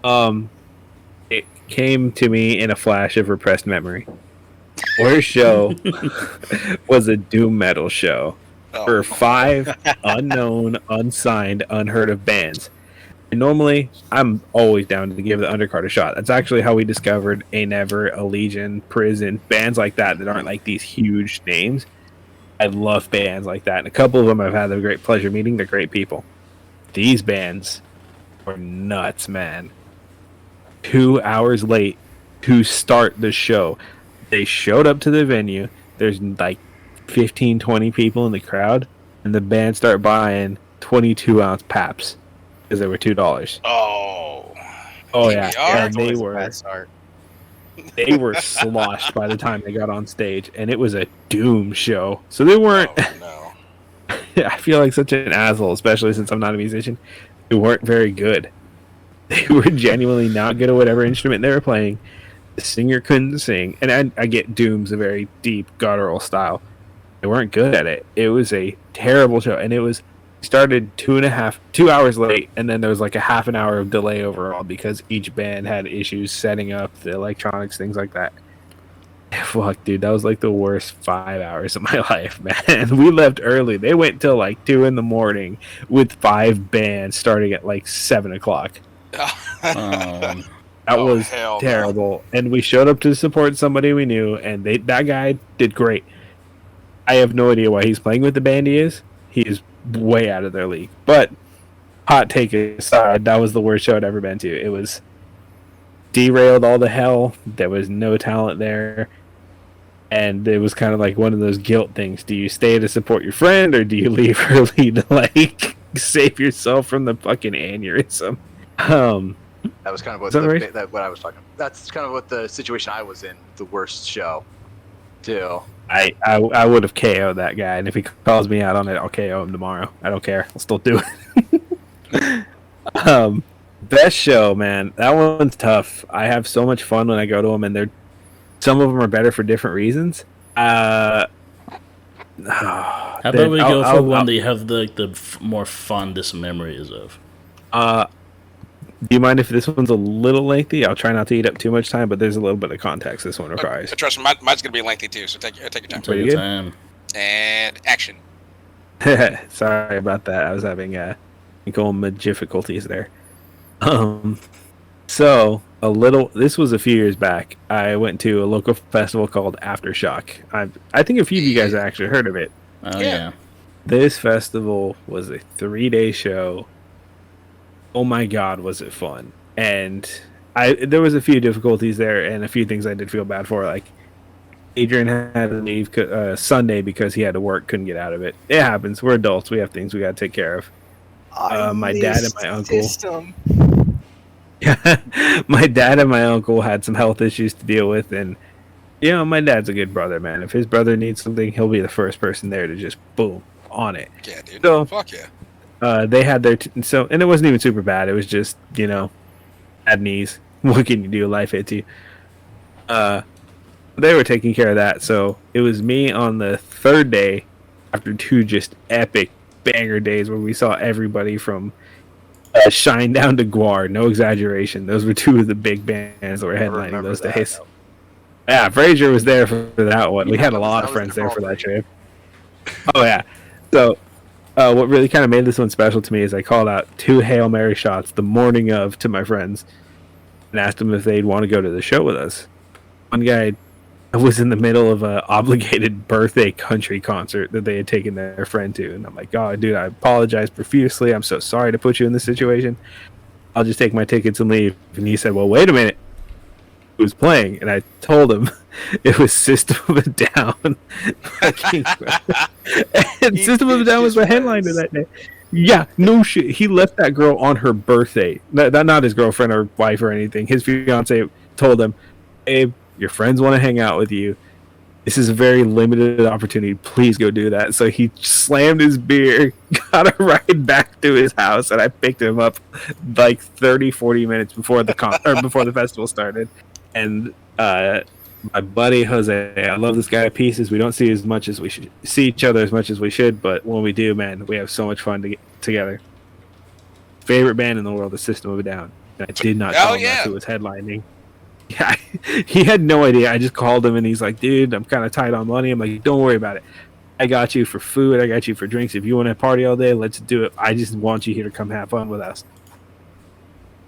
It came to me in a flash of repressed memory. Worst show was a doom metal show for 5 unknown, unsigned, unheard of bands. And normally, I'm always down to give the undercard a shot. That's actually how we discovered A Never, a Legion, Prison, bands like that aren't like these huge names. I love bands like that, and a couple of them I've had the great pleasure meeting. They're great people. These bands were nuts, man. 2 hours late to start the show. They showed up to the venue. There's like 15, 20 people in the crowd, and the band start buying 22-ounce paps because they were $2. Oh yeah, and they were sloshed by the time they got on stage, and it was a doom show. So they weren't. Oh, no. I feel like such an asshole, especially since I'm not a musician. They weren't very good. They were genuinely not good at whatever instrument they were playing. The singer couldn't sing, and I get Doom's a very deep guttural style. They weren't good at it. It was a terrible show, and it was started 2 hours late, and then there was like a half an hour of delay overall because each band had issues setting up the electronics, things like that. Fuck, dude, that was like the worst 5 hours of my life, man. We left early. They went till like 2 a.m. with 5 bands starting at like 7 o'clock. That was terrible. No. And we showed up to support somebody we knew, and that guy did great. I have no idea why he's playing with the band he is. He is way out of their league. But, hot take aside, that was the worst show I'd ever been to. It was derailed all the hell. There was no talent there. And it was kind of like one of those guilt things. Do you stay to support your friend, or do you leave early to, like, save yourself from the fucking aneurysm? That was kind of what what I was talking about. That's kind of what the situation I was in. The worst show, too. I would have KO'd that guy, and if he calls me out on it, I'll KO him tomorrow. I don't care. I'll still do it. Best show, man. That one's tough. I have so much fun when I go to them, and some of them are better for different reasons. How about we go for one that you have the more fondest memories of? Do you mind if this one's a little lengthy? I'll try not to eat up too much time, but there's a little bit of context this one requires. Trust me, mine's going to be lengthy too, so take your time. Take your time. And action. Sorry about that. I was having difficulties there. So, this was a few years back. I went to a local festival called Aftershock. I think a few of you guys have actually heard of it. Oh, yeah. This festival was a 3-day show. Oh my god, was it fun. And there was a few difficulties there and a few things I did feel bad for. Like, Adrian had to leave Sunday because he had to work, couldn't get out of it. It happens. We're adults. We have things we got to take care of. My dad and my uncle... My dad and my uncle had some health issues to deal with, and my dad's a good brother, man. If his brother needs something, he'll be the first person there to just boom on it. Yeah, dude. So, fuck yeah. They had their and it wasn't even super bad. It was just bad knees. What can you do? Life hits you. They were taking care of that. So it was me on the third day, after 2 just epic banger days where we saw everybody from Shine down to Guar. No exaggeration. Those were 2 of the big bands that were headlining those days. Yeah, Fraser was there for that one. We had a lot of friends there for that trip. Oh yeah. So. What really kind of made this one special to me is I called out 2 Hail Mary shots the morning of to my friends and asked them if they'd want to go to the show with us. One guy was in the middle of an obligated birthday country concert that they had taken their friend to, and I'm like, oh, dude, I apologize profusely. I'm so sorry to put you in this situation. I'll just take my tickets and leave. And he said, well, wait a minute. Who was playing? And I told him it was System of a Down. And System of a Down was my headliner that day. Yeah, no shit. He left that girl on her birthday. Not his girlfriend or wife or anything. His fiance told him, "Hey, your friends want to hang out with you. This is a very limited opportunity. Please go do that." So he slammed his beer, got a ride back to his house, and I picked him up like 30-40 minutes before before the festival started. And my buddy Jose, I love this guy to pieces. We don't see as much as we should see each other as much as we should, but when we do, man, we have so much fun to get together. Favorite band in the world is System of a Down. And I did not tell him that's who was headlining. Yeah, he had no idea. I just called him and he's like, dude, I'm kind of tight on money. I'm like, don't worry about it. I got you for food. I got you for drinks. If you want to party all day, let's do it. I just want you here to come have fun with us.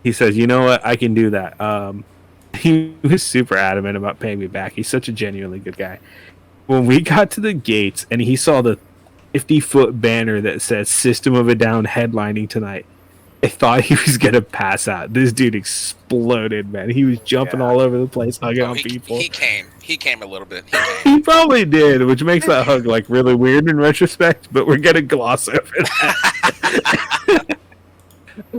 He says, you know what? I can do that. He was super adamant about paying me back. He's such a genuinely good guy. When we got to the gates and he saw the 50-foot banner that says System of a Down headlining tonight, I thought he was going to pass out. This dude exploded, man. He was jumping all over the place, hugging on people. He came a little bit. He probably did, which makes that hug like really weird in retrospect, but we're going to gloss over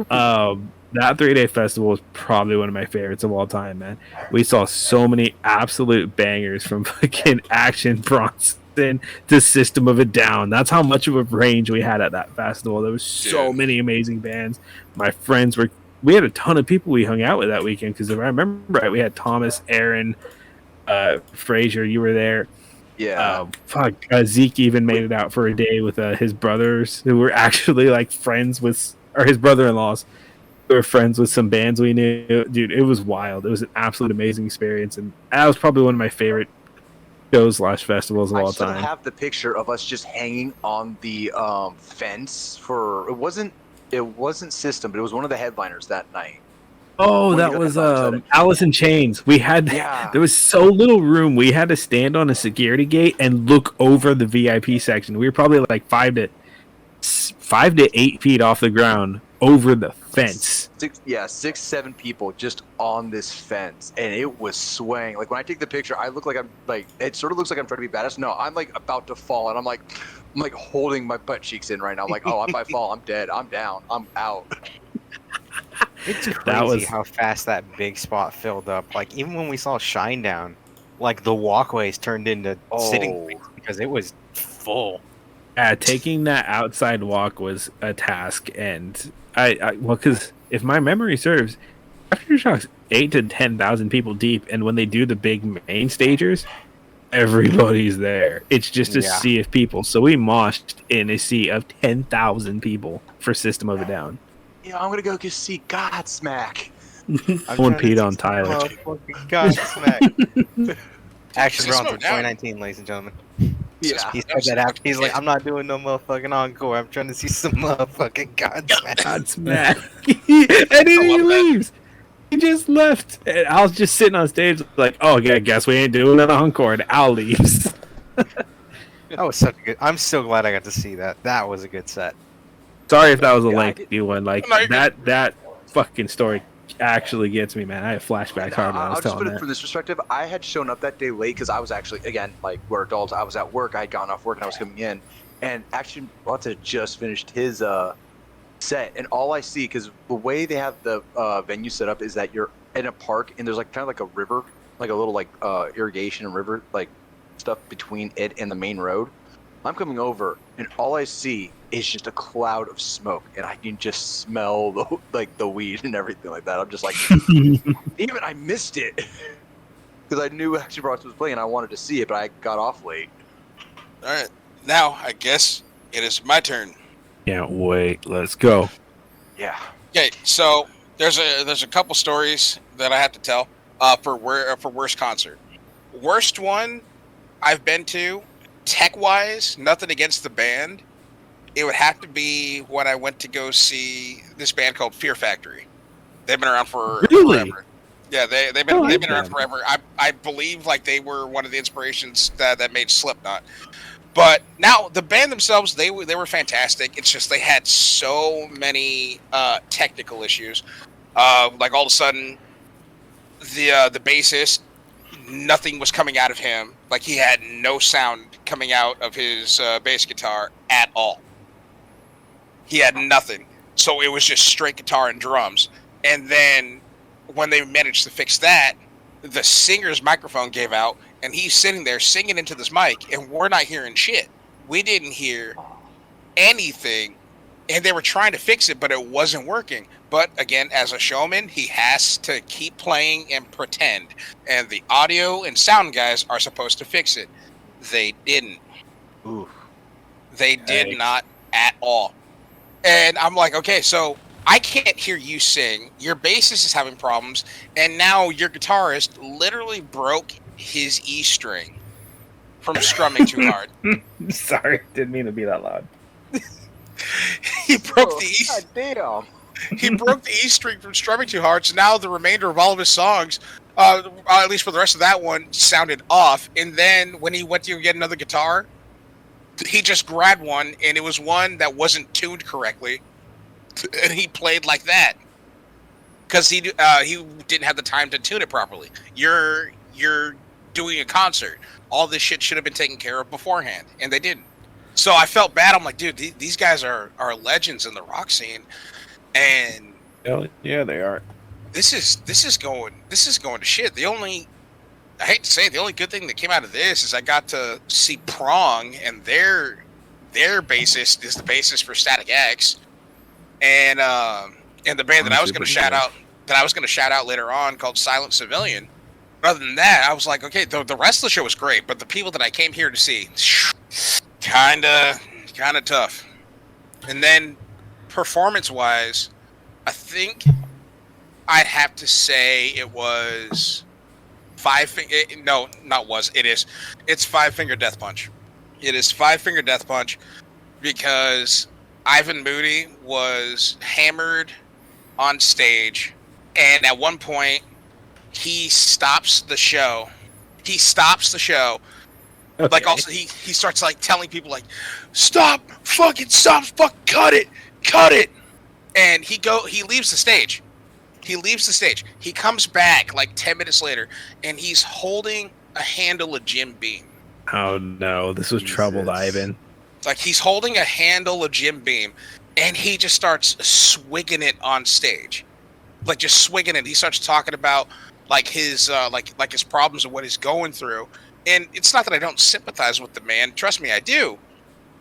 that. That 3-day festival was probably one of my favorites of all time, man. We saw so many absolute bangers from fucking Action, Bronze in to System of a Down. That's how much of a range we had at that festival. There was so many amazing bands. My friends were. We had a ton of people we hung out with that weekend because if I remember right, we had Thomas, Aaron, Fraser. You were there. Yeah. Zeke even made it out for a day with his brothers who were actually like friends with, or his brother-in-laws who were friends with some bands we knew. Dude, it was wild. It was an absolute amazing experience, and that was probably one of my favorite shows / festivals of all I still time. have the picture of us just hanging on the fence for it wasn't System, but it was one of the headliners that night. Oh, that was Alice in Chains. We had there was so little room. We had to stand on a security gate and look over the VIP section. We were probably like 5 to 8 feet off the ground over the fence. 6-7 people just on this fence, and it was swaying. Like when I take the picture, I look like I'm like it sort of looks like I'm trying to be badass. No, I'm like about to fall, and I'm like holding my butt cheeks in right now. I'm like, oh, if I fall, I'm dead. I'm down. I'm out. It's crazy how fast that big spot filled up. Like even when we saw Shinedown, like the walkways turned into sitting places because it was full. Taking that outside walk was a task, and because if my memory serves, Aftershock's 8,000 to 10,000 people deep, and when they do the big main stagers, everybody's there. It's just a sea of people. So we moshed in a sea of 10,000 people for System of a Down. Yeah, I'm gonna go see Godsmack. Someone peed on Tyler. Godsmack. Action Bronze for 2019, ladies and gentlemen. Yeah. He said that after. He's like, I'm not doing no motherfucking encore. I'm trying to see some motherfucking Godsmack. And then he leaves. He just left. And I was just sitting on stage like, oh, yeah, guess we ain't doing an encore. And Al leaves. That was such a good. I'm so glad I got to see that. That was a good set. Sorry if that was a lengthy one. Like that fucking story actually gets me, man. I have flashbacks hard when I was telling put that. it from this perspective. I had shown up that day late because I was actually, again, like we're adults. I was at work. I had gone off work and I was coming in, and Action Bronze had just finished his set, and all I see, because the way they have the venue set up is that you're in a park and there's like kind of like a river, like a little like irrigation and river like stuff between it and the main road. I'm coming over and all I see is just a cloud of smoke, and I can just smell the weed and everything like that. I'm just like, even I missed it because I knew Action Bronze was playing. I wanted to see it, but I got off late. All right, now I guess it is my turn. Can't wait. Let's go. Yeah. Okay, so there's a couple stories that I have to tell for worst concert. Worst one I've been to, tech wise, nothing against the band. It would have to be when I went to go see this band called Fear Factory. They've been around for forever. Yeah, they've been around forever. I believe like they were one of the inspirations that made Slipknot. But now the band themselves, they were fantastic. It's just they had so many technical issues. Like all of a sudden, the bassist, nothing was coming out of him. Like he had no sound coming out of his bass guitar at all. He had nothing. So it was just straight guitar and drums. And then when they managed to fix that, the singer's microphone gave out, and he's sitting there singing into this mic, and we're not hearing shit. We didn't hear anything, and they were trying to fix it, but it wasn't working. But again, as a showman, he has to keep playing and pretend. And the audio and sound guys are supposed to fix it. They didn't. Ooh. They did not at all. And I'm like, okay, so I can't hear you sing. Your bassist is having problems, and now your guitarist literally broke his E string from strumming too hard. Sorry, didn't mean to be that loud. He broke the E. God damn. He broke the E string from strumming too hard. So now the remainder of all of his songs, at least for the rest of that one, sounded off. And then when he went to get another guitar, he just grabbed one, and it was one that wasn't tuned correctly, and he played like that because he didn't have the time to tune it properly. You're doing a concert. All this shit should have been taken care of beforehand, and they didn't. So I felt bad. I'm like, dude, these guys are legends in the rock scene, and Yeah, they are. this is going to shit. The only I hate to say it, the only good thing that came out of this is I got to see Prong, and their bassist is the bassist for Static X, and the band that I was going to shout out later on called Silent Civilian. Other than that, I was like, okay, the rest of the show was great, but the people that I came here to see, kind of tough. And then performance-wise, I think I'd have to say it was it's Five Finger Death Punch. It is Five Finger Death Punch because Ivan Moody was hammered on stage, and at one point he stops the show. Okay. Like, also he starts like telling people like, stop, fuck, cut it. And he leaves the stage. He comes back like 10 minutes later, and he's holding a handle of Jim Beam. Oh no, this was troubled Ivan. Like, he's holding a handle of Jim Beam, and he just starts swigging it on stage. Like, just swigging it. He starts talking about like his like his problems and what he's going through. And it's not that I don't sympathize with the man. Trust me, I do.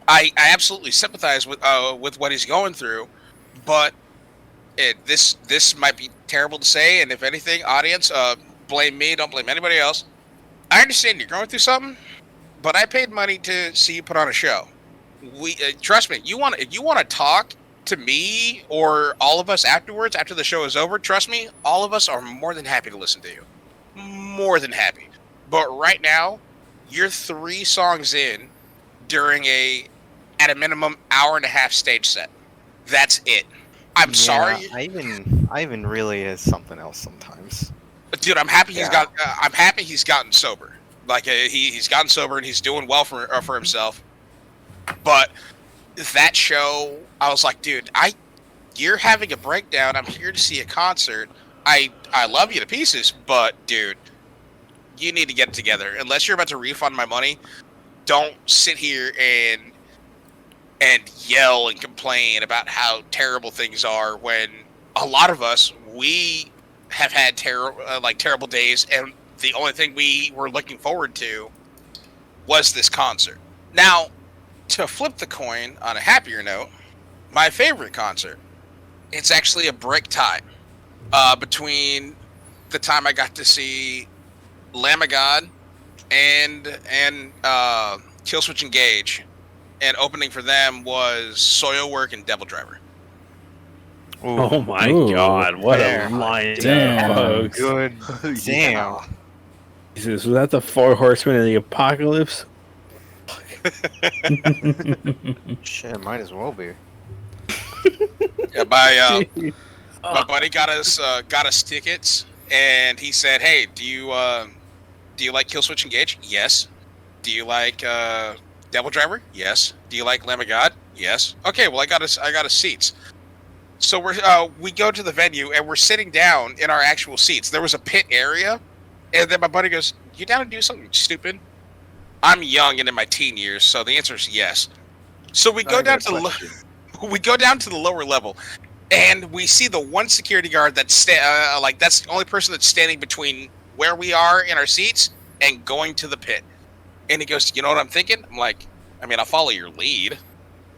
I absolutely sympathize with what he's going through. But this might be terrible to say, and if anything, audience, blame me, don't blame anybody else. I understand you're going through something, but I paid money to see you put on a show. Trust me, if you want to talk to me or all of us afterwards, after the show is over, trust me, all of us are more than happy to listen to you. More than happy. But right now, you're 3 songs in during at a minimum, hour and a half stage set. That's it. I'm sorry. Ivan really is something else sometimes. Dude, I'm happy he's gotten sober. Like, he's gotten sober and he's doing well for himself. But that show, I was like, dude, you're having a breakdown. I'm here to see a concert. I love you to pieces, but dude, you need to get it together. Unless you're about to refund my money, don't sit here and yell and complain about how terrible things are when a lot of us, we have had terrible days, and the only thing we were looking forward to was this concert. Now, to flip the coin on a happier note, my favorite concert, it's actually a break tie between the time I got to see Lamb of God and Killswitch Engage. And opening for them was Soilwork and Devil Driver. Ooh. Oh my God! What a lineup, folks! Good, damn. Jesus, was that the 4 Horsemen of the Apocalypse? Shit, might as well be. Yeah, my buddy got us tickets, and he said, "Hey, do you like Killswitch Engage? Yes. Do you like Devil Driver? Yes. Do you like Lamb of God? Yes. Okay, well, I got us seats." So we go to the venue, and we're sitting down in our actual seats. There was a pit area, and then my buddy goes, "You down to do something stupid?" I'm young and in my teen years, so the answer is yes. So we go down to the lower level, and we see the one security guard that's that's the only person that's standing between where we are in our seats and going to the pit. And he goes, "You know what I'm thinking?" I'm like, "I mean, I'll follow your lead."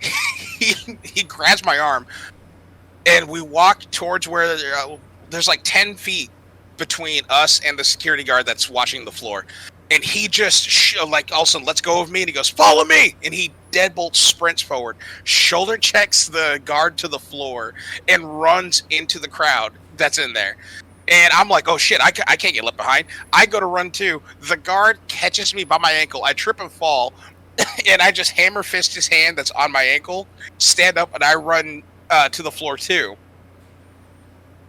He grabs my arm, and we walk towards where there's like 10 feet between us and the security guard that's watching the floor. And he just, all of a sudden, lets go of me, and he goes, "Follow me!" And he deadbolt sprints forward, shoulder checks the guard to the floor, and runs into the crowd that's in there. And I'm like, oh shit, I can't get left behind. I go to run too. The guard catches me by my ankle. I trip and fall, and I just hammer fist his hand that's on my ankle, stand up, and I run to the floor too.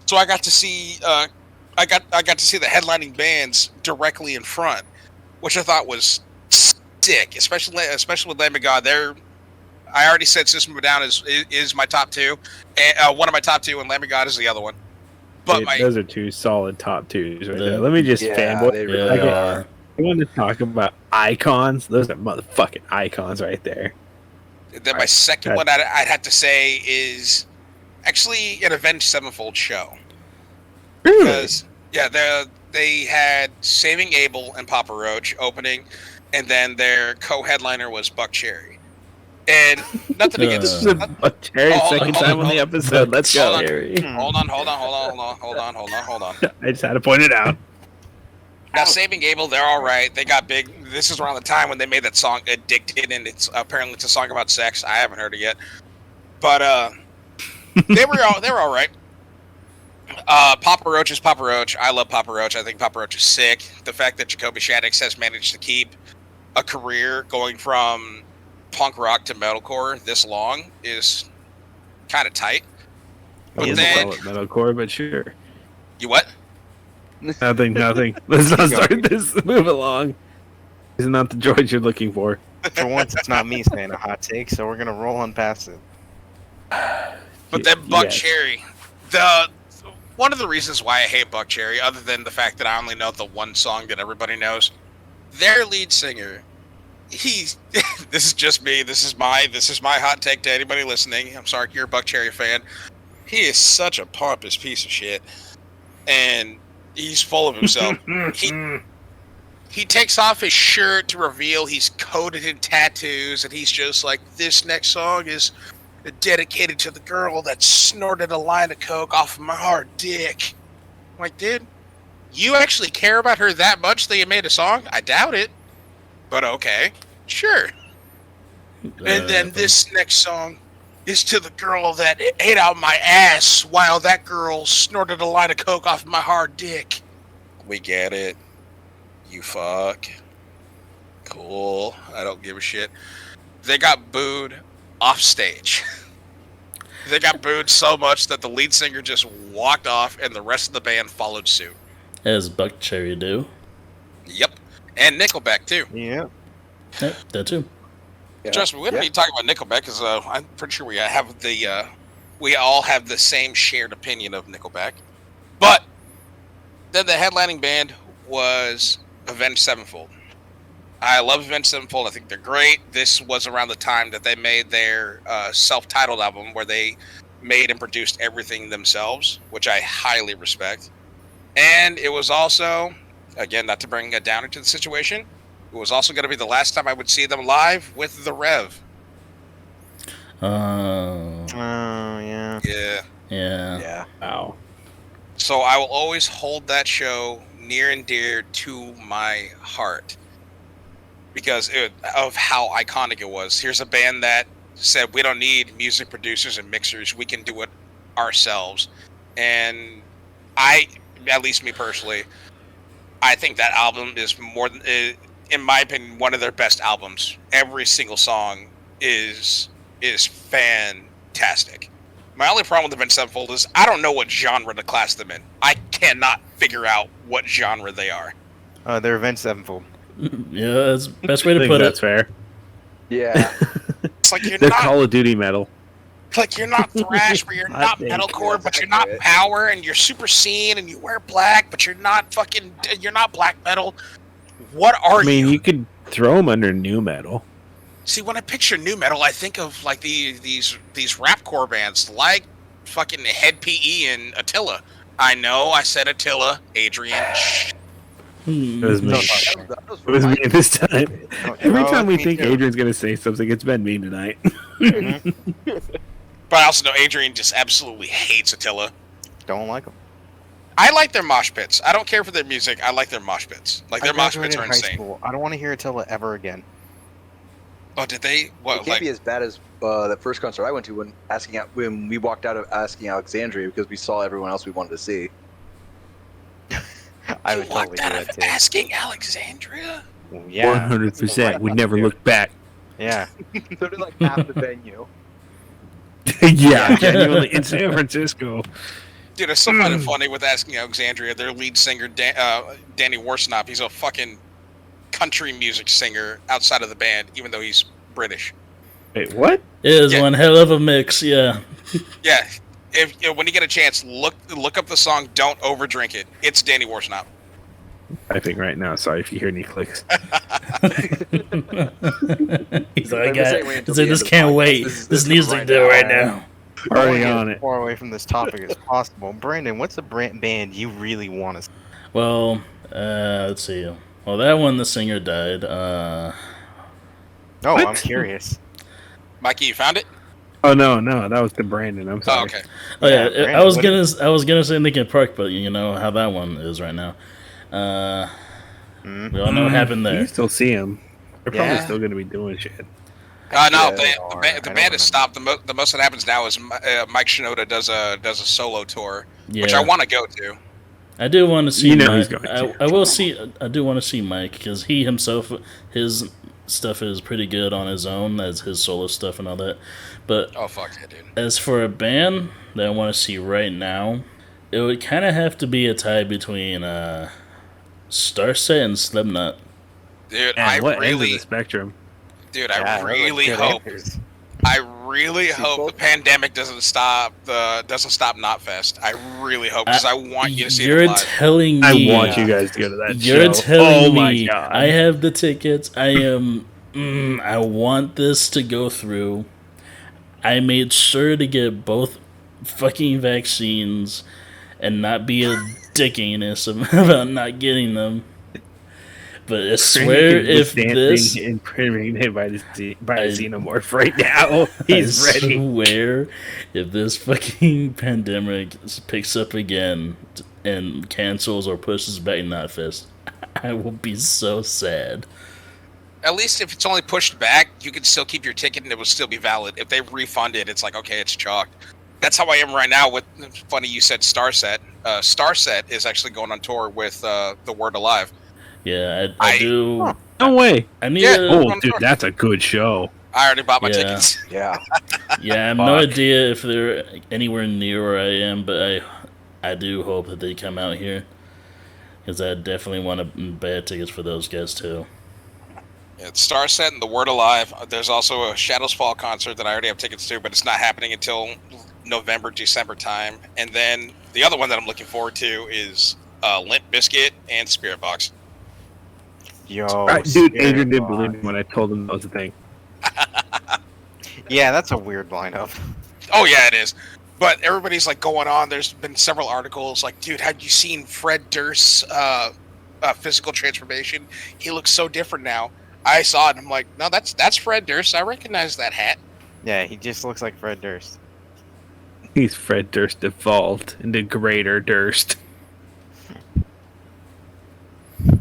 So I got to see the headlining bands directly in front, which I thought was sick, especially with Lamb of God. I already said System of a Down is my top 2, and one of my top 2, and Lamb of God is the other one. But those are 2 solid top 2s right there. Let me just fanboy. They really are. I want to talk about icons. Those are motherfucking icons right there. Then my second one I'd have to say is actually an Avenged Sevenfold show. Really? Because they had Saving Abel and Papa Roach opening, and then their co-headliner was Buck Cherry. And nothing against This is Buck Cherry's second time on the episode. Let's go. Hold on. I just had to point it out. Now, Saving Abel, they're all right. They got big. This is around the time when they made that song "Addicted," and it's a song about sex. I haven't heard it yet, but they were all right. Papa Roach is Papa Roach. I love Papa Roach. I think Papa Roach is sick. The fact that Jacoby Shaddix has managed to keep a career going from punk rock to metalcore this long is kind of tight. But then metalcore, but sure. You what? Nothing. Let's not start this. Move along. It's not the George you're looking for. For once, it's not me saying a hot take, so we're gonna roll on past it. But then Buck Cherry, one of the reasons why I hate Buck Cherry, other than the fact that I only know the one song that everybody knows, their lead singer, this is just me. This is my hot take to anybody listening. I'm sorry if you're a Buck Cherry fan. He is such a pompous piece of shit, and he's full of himself. He takes off his shirt to reveal he's coated in tattoos, and he's just like, this next song is dedicated to the girl that snorted a line of coke off of my hard dick. I'm like, dude, you actually care about her that much that you made a song? I doubt it. But okay, sure. And then this next song is to the girl that ate out my ass while that girl snorted a line of coke off of my hard dick. We get it. You fuck. Cool. I don't give a shit. They got booed off stage. They got booed so much that the lead singer just walked off and the rest of the band followed suit. As Buck Cherry do. Yep. And Nickelback, too. Yeah. Yep, that too. Yeah. Trust me, we don't need to talk about Nickelback because I'm pretty sure we all have the same shared opinion of Nickelback. But then the headlining band was Avenged Sevenfold. I love Avenged Sevenfold. I think they're great. This was around the time that they made their self-titled album where they made and produced everything themselves, which I highly respect. And it was also, again, not to bring a downer to the situation, it was also going to be the last time I would see them live with the Rev. Oh. Yeah. Yeah. Yeah. Wow. So I will always hold that show near and dear to my heart because of how iconic it was. Here's a band that said, we don't need music producers and mixers. We can do it ourselves. And at least me personally, I think that album is more than, in my opinion, one of their best albums. Every single song is fantastic. My only problem with Avenged Sevenfold is I don't know what genre to class them in. I cannot figure out what genre they are. They're Avenged Sevenfold. Yeah, that's the best way to put that's it. fair. Yeah. It's like They're Call of Duty metal. Like you're not thrash, but you're not metalcore, but you're not power, and you're super scene, and you wear black, but you're not black metal. What are you? I mean, you could throw them under new metal. See, when I picture new metal, I think of like these rapcore bands like fucking Head PE and Attila. I know I said Attila, Adrian. It was me. It was me this time. Every time we think Adrian's going to say something, it's been me tonight. But I also know Adrian just absolutely hates Attila. Don't like them. I like their mosh pits. I don't care for their music. I like their mosh pits. Like their mosh pits are insane. School. I don't want to hear Attila ever again. Oh, did they? What? It can't be as bad as that first concert I went to when we walked out of Asking Alexandria because we saw everyone else we wanted to see. I would totally do that too. Asking Alexandria? Yeah. 100%. We never looked back. Yeah. So did like half the venue. Yeah, genuinely in San Francisco. Dude, it's so kind of funny with Asking Alexandria. Their lead singer, Danny Worsnop, he's a fucking country music singer outside of the band, even though he's British. Wait, what? It is one hell of a mix, yeah. Yeah. When you get a chance, look up the song "Don't Overdrink It." It's Danny Worsnop. I think right now. Sorry if you hear any clicks. He's like, this can't wait. This needs to do right now. Already on it. Far away from this topic as possible. Brandon, what's a band you really want to see? Well, let's see. Well, that one, the singer died. Oh, What? I'm curious. Mikey, you found it? Oh no, that was the Brandon. I'm sorry. Oh, okay. Oh yeah, Brandon, I was what gonna say Linkin Park, but you know how that one is right now. We all know what happened You there. can still see him. They're probably Yeah. still going to be doing shit. No, Yeah, the they band, are. the I band, the don't band has remember. stopped. The most that happens now is Mike Shinoda does a solo tour, Yeah, which I want to go to. I do want to see. You know Mike. he's going to. I will see. I do want to see Mike because he himself, his stuff is pretty good on his own, as his solo stuff and all that. But Oh fuck yeah, dude! as for a band that I want to see right now, it would kind of have to be a tie between Starset and Slipknot. Dude, And what end of really, the spectrum? dude, Yeah, I those are really good hope. answers. I really hope Sequel? the pandemic doesn't stop Knotfest. I really hope because I want you to see You're it live. telling I me. want you guys to go to that You're show. telling Oh my me god! I have the tickets. I am. I want this to go through. I made sure to get both fucking vaccines and not be a dick anus about not getting them. But I swear, if this, being impregnated by the I- xenomorph right now, he's I ready. swear, if this fucking pandemic picks up again and cancels or pushes back Knotfest, I will be so sad. At least if it's only pushed back, you can still keep your ticket and it will still be valid. If they refund it, it's like, okay, it's chalked. That's how I am right now with, funny you said Starset. Starset is actually going on tour with The Word Alive. Yeah, I do. No way! I need Yeah. a, Oh, dude, that's a good show. I already bought my Yeah. tickets. Yeah. Yeah, I have no Fuck. idea if they're anywhere near where I am, but I do hope that they come out here. Because I definitely want to buy tickets for those guys too. Yeah, it's Starset and The Word Alive. There's also a Shadows Fall concert that I already have tickets to, but it's not happening until November, December time. And then the other one that I'm looking forward to is Limp Bizkit and Spirit Box. Yo, Dude, Spirit Adrian didn't Box. believe me when I told him that was a thing. Yeah, that's a weird lineup. Oh yeah, it is. But everybody's like going on. There's been several articles like, dude, have you seen Fred Durst's physical transformation? He looks so different now. I saw it and I'm like, no, that's Fred Durst. I recognize that hat. Yeah, he just looks like Fred Durst. He's Fred Durst evolved into Greater Durst.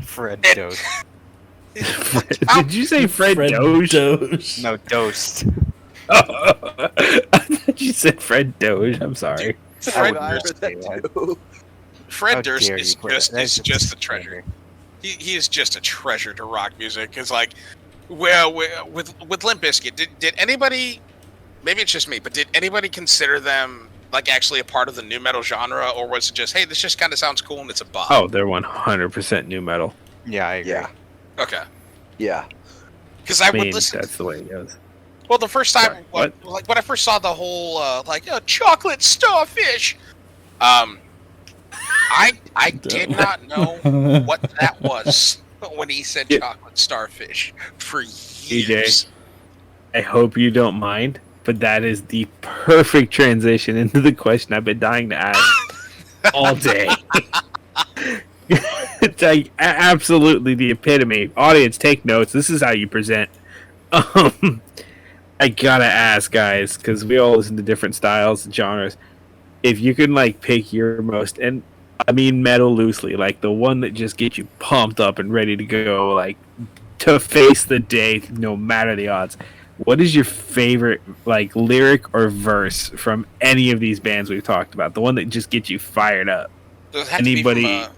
Fred It- Durst. Did you say Fred Doge? Doge. No, Durst. I thought you said Fred Doge. I'm sorry. Fred I would Durst, say that. Fred How Durst dare is you quit. That's just a treasure. He is just a treasure to rock music. Because like, well, with Limp Bizkit, did anybody? Maybe it's just me, but did anybody consider them like actually a part of the new metal genre, or was it just, hey, this just kind of sounds cool and it's a bop? Oh, they're 100% new metal. Yeah, I agree. Yeah. Okay. Yeah. Because I I mean, would listen. that's the way it goes. Well, the first time, Sorry, what? like when I first saw the whole chocolate starfish, I did not know what that was when he said Yeah. chocolate starfish for DJ. years. I hope you don't mind, but that is the perfect transition into the question I've been dying to ask all day. It's like absolutely the epitome. Audience, take notes. This is how you present. I gotta ask, guys, because we all listen to different styles and genres. If you can like pick your most, and I mean metal loosely, like the one that just gets you pumped up and ready to go, like to face the day no matter the odds. What is your favorite like lyric or verse from any of these bands we've talked about? The one that just gets you fired up. Does it have to be Anybody? from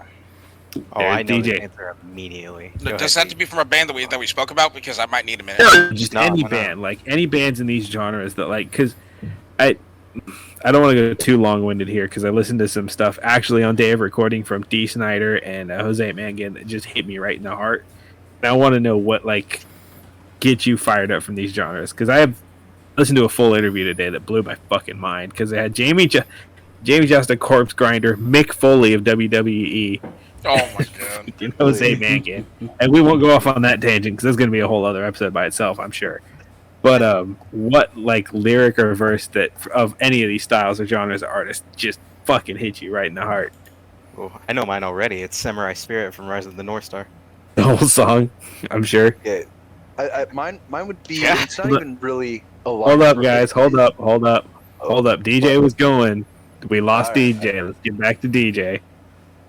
Oh, I know DJ. the answer immediately. does it have to be from a band that we spoke about? Because I might need a minute. Just No, any why not? band, like any bands in these genres that like, because I don't want to go too long-winded here because I listened to some stuff actually on day of recording from D. Snyder and Jose Mangan that just hit me right in the heart. And I want to know what like gets you fired up from these genres, because I have listened to a full interview today that blew my fucking mind, because they had Jamie Justa, Corpse Grinder, Mick Foley of WWE, Oh my god. and Jose Mangan. And we won't go off on that tangent because that's going to be a whole other episode by itself, I'm sure. But what like lyric or verse that of any of these styles or genres or artists just fucking hit you right in the heart? Oh, I know mine already. It's Samurai Spirit from Rise of the North Star. The whole song, I'm sure. Yeah, mine would be. Yeah. It's not even really a lot. Hold up, guys. Hold up. DJ was going. We lost All right. DJ. Let's get back to DJ.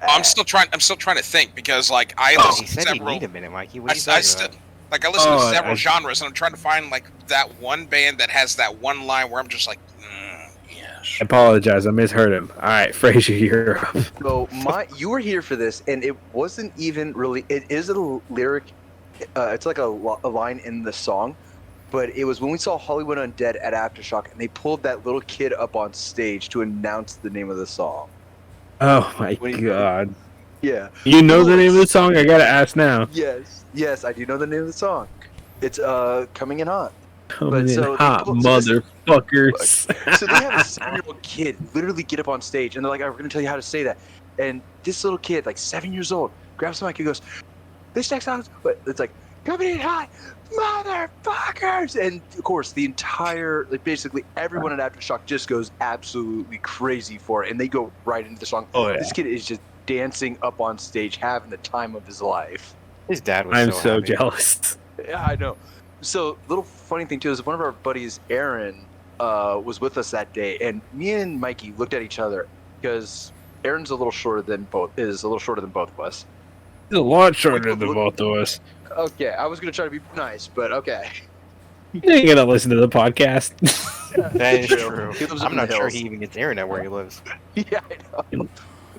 I'm still trying to think because like I He listen to said he'd several. need a minute, Mikey. I, What are you I talking still about? like I listen to Oh, several I- genres, and I'm trying to find like that one band that has that one line where I'm just like, yes. I apologize. I misheard him. All right, Fraser, you're up. So you were here for this, and it wasn't even really. It is a lyric. It's like a line in the song, but it was when we saw Hollywood Undead at Aftershock, and they pulled that little kid up on stage to announce the name of the song. Oh my What do you- god. Yeah. You know the name of the song? I gotta ask now. Yes, I do know the name of the song. It's Coming in Hot. Coming so in they hot, pulled- so this- motherfuckers. So they have a 7-year-old kid literally get up on stage, and they're like, "We're gonna tell you how to say that." And this little kid, like 7 years old, grabs the mic and goes, "This next song," but it's like, "Coming in hot, motherfuckers!" And of course, the entire, like basically everyone at Aftershock just goes absolutely crazy for it, and they go right into the song. Oh, yeah. This kid is just dancing up on stage, having the time of his life. His dad was I'm so so happy. jealous. Yeah, I know. So, little funny thing too is one of our buddies, Aaron, was with us that day, and me and Mikey looked at each other because Aaron's a little shorter than both of us. He's a lot shorter than both of us. Okay, I was gonna try to be nice, but okay. You ain't gonna listen to the podcast. That is True. true. He lives up I'm in the not sure hills. he even gets internet where he lives. Yeah, I know.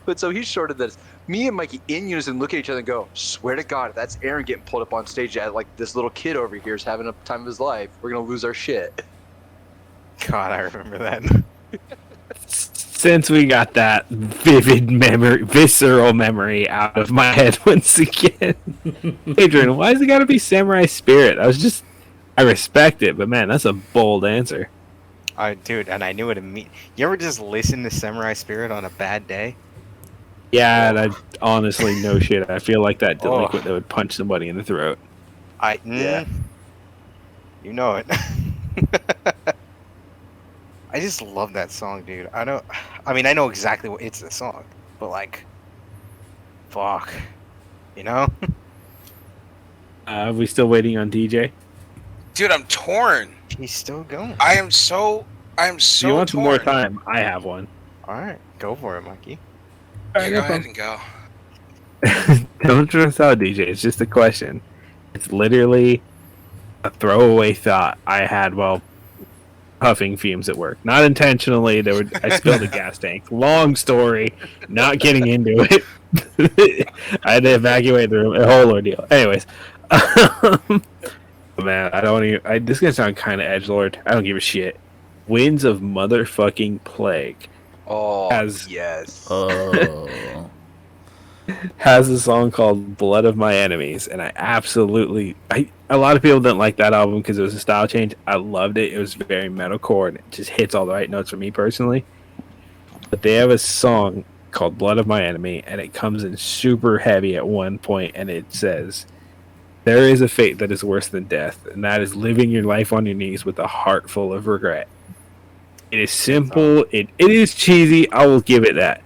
But so he's shorter than us. Me and Mikey in unison look at each other and go, "Swear to God, if that's Aaron getting pulled up on stage at like this little kid over here is having a time of his life, we're gonna lose our shit." God, I remember that. Since we got that vivid memory, visceral memory out of my head once again. Adrian, why has it gotta be Samurai Spirit? I respect it, but man, that's a bold answer. Dude, and I knew it immediately. You ever just listen to Samurai Spirit on a bad day? Yeah, and I honestly, no shit. I feel like that delinquent that would punch somebody in the throat. Yeah. You know it. I just love that song, dude. I know exactly what it's the song, but like, fuck, you know? Are we still waiting on DJ? Dude, I'm torn. He's still going. I am so If you want some more torn. time? I have one. All right, go for it, Mikey. Yeah, go ahead and go. Don't stress out, DJ. It's just a question. It's literally a throwaway thought I had while puffing fumes at work. Not intentionally. I spilled a gas tank. Long story. Not getting into it. I had to evacuate the room. A whole ordeal. Anyways. Man, this is going to sound kind of edgelord. I don't give a shit. Winds of motherfucking plague. Oh, As- yes. Oh. Has a song called Blood of My Enemies, and a lot of people didn't like that album because it was a style change. I loved it. It was very metalcore, and it just hits all the right notes for me personally. But they have a song called Blood of My Enemy, and it comes in super heavy at one point, and it says, "There is a fate that is worse than death, and that is living your life on your knees with a heart full of regret." It is simple. It is cheesy. I will give it that.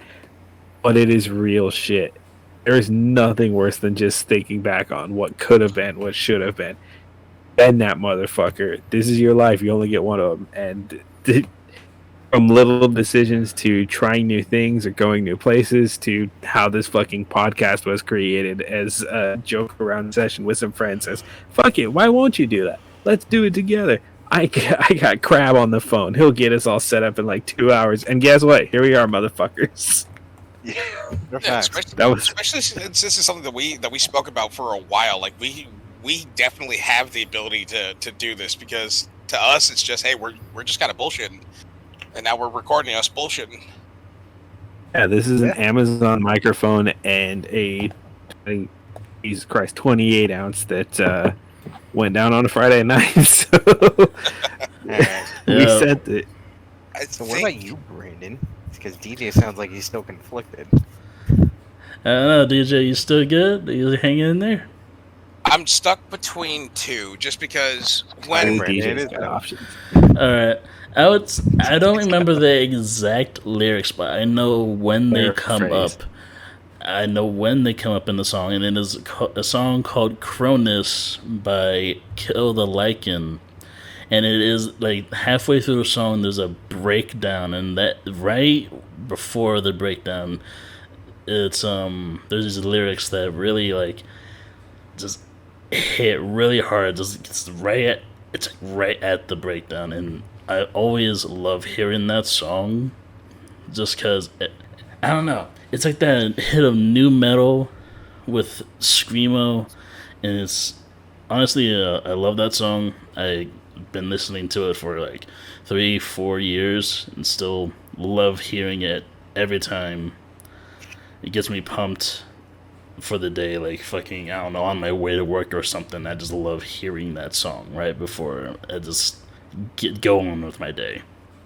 But it is real shit. There is nothing worse than just thinking back on what could have been, what should have been. Bend that motherfucker. This is your life. You only get one of them. And from little decisions to trying new things or going new places to how this fucking podcast was created as a joke around session with some friends says, fuck it, why won't you do that? Let's do it together. I got Crab on the phone. He'll get us all set up in like 2 hours. And guess what? Here we are, motherfuckers. They're Yeah, facts. especially since this is something that we spoke about for a while. Like we definitely have the ability to do this because to us it's just, hey, we're just kind of bullshitting, and now we're recording us bullshitting. Yeah, this is an Amazon microphone and Jesus Christ, 28 ounce that went down on a Friday night. So Alright. we Yeah. sent it. I So what think about you, Brandon? Because DJ sounds like he's still conflicted. I don't know, DJ, you still good? Are you hanging in there? I'm stuck between two, just because I when think Brandon DJ's is got done. options. Alright. I don't remember the exact lyrics, but I know when they Fair come phrase. up, I know when they come up in the song, and it is a song called Cronus by Kill the Lichen. And it is like halfway through the song, there's a breakdown, and that right before the breakdown, it's there's these lyrics that really like just hit really hard. It's right at the breakdown, and I always love hearing that song, just because I don't know. It's like that hit of new metal with screamo, and it's honestly I love that song. I've been listening to it for like 3-4 years and still love hearing it every time. It gets me pumped for the day, like fucking, I don't know, on my way to work or something. I just love hearing that song right before I just get going with my day.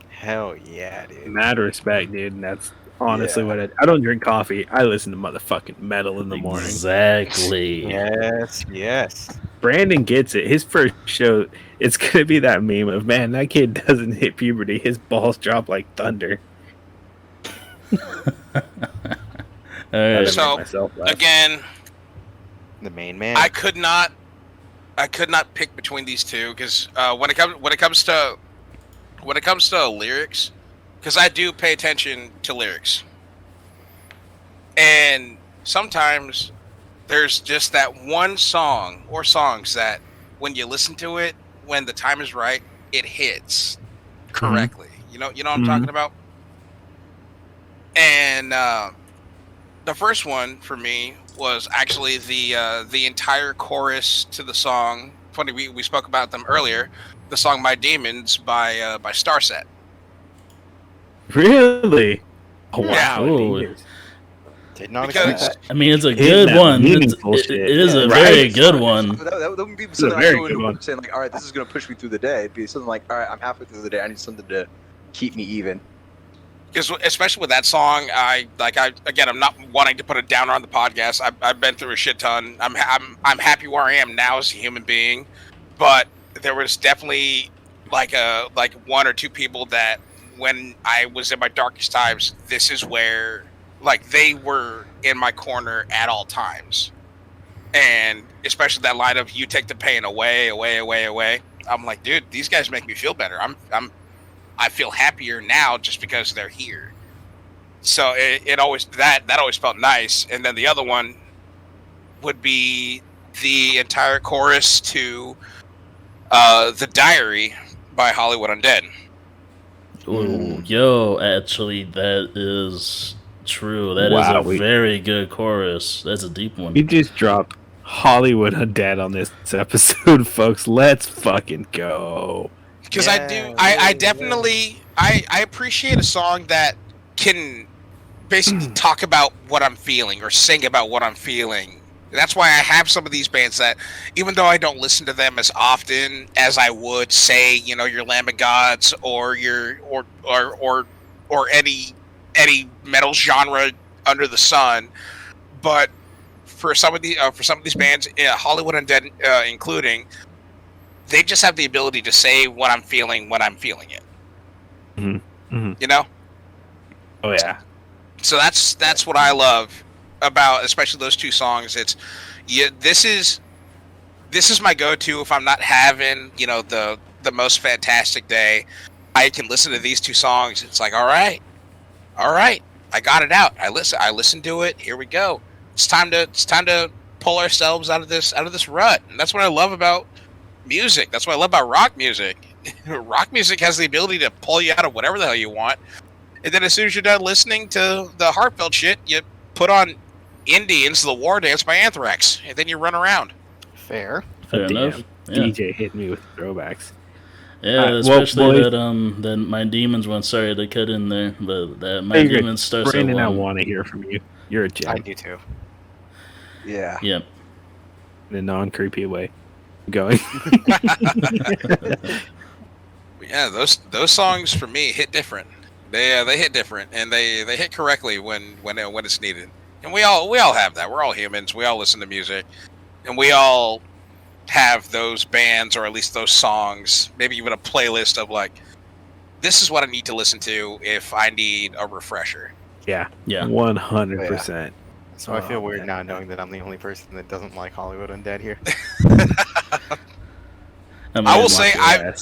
Hell yeah, dude. Mad respect, dude. And that's honestly what I don't drink coffee. I listen to motherfucking metal in the morning. Exactly. Yes. Brandon gets it. His first show, it's gonna be that meme of, man, that kid doesn't hit puberty. His balls drop like thunder. All right. So again, The main man. I could not pick between these two because when it comes to lyrics, because I do pay attention to lyrics, and sometimes there's just that one song or songs that when you listen to it, when the time is right, it hits correctly. You know what I'm talking about? And the first one for me was actually the entire chorus to the song. Funny, we spoke about them earlier. The song "My Demons" by Starset. Really? Oh, Yeah. wow. Ooh. Did not Because- expect I mean, it's a Hitting good that one. meaningful It shit. is a Yeah, very right. good one. That would be a something I very go good into one. saying like, all right, this is gonna push me through the day. It'd be something like, all right, I'm halfway through the day. I need something to keep me even. Because especially with that song, I'm not wanting to put a downer on the podcast. I've been through a shit ton. I'm happy where I am now as a human being, but there was definitely like one or two people that when I was in my darkest times, this is where like they were in my corner at all times, and especially that line of "You take the pain away, away, away, away." I'm like, dude, these guys make me feel better. I feel happier now just because they're here. So it always that always felt nice. And then the other one would be the entire chorus to "The Diary" by Hollywood Undead. Ooh, yo, actually, that is true. That is Wow, a very good chorus. That's a deep one. We just dropped Hollywood Undead on this episode, folks. Let's fucking go. Because Yeah, I definitely I appreciate a song that can basically talk about what I'm feeling or sing about what I'm feeling. That's why I have some of these bands that, even though I don't listen to them as often as I would, say, your Lamb of Gods or your or any metal genre under the sun, but for some of these bands, Hollywood Undead including, they just have the ability to say what I'm feeling when I'm feeling it. Oh yeah. So that's what I love about especially those two songs. This is my go-to if I'm not having the most fantastic day. I can listen to these two songs. It's like, all right, I got it out. I listen to it. Here we go. It's time to pull ourselves out of this rut. And that's what I love about music. That's what I love about rock music. Rock music has the ability to pull you out of whatever the hell you want. And then as soon as you're done listening to the heartfelt shit, you put on Indians, the War Dance by Anthrax, and then you run around. fair. Fair Damn. enough. Yeah. DJ hit me with throwbacks. Yeah, well, especially boys- that My Demons one. Sorry to cut in there, but that My Figured, Demons starts Brandon, at I 1. want to hear from you. You're a I gem do too. Yeah. Yep. in a non-creepy way. Going. Yeah, those songs for me hit different. They hit different, and they hit correctly when it's needed. And we all have that. We're all humans. We all listen to music, and we all have those bands or at least those songs. Maybe even a playlist of like, this is what I need to listen to if I need a refresher. Yeah. Yeah. 100%. So I feel weird man. now knowing that I'm the only person that doesn't like Hollywood Undead here. I will say I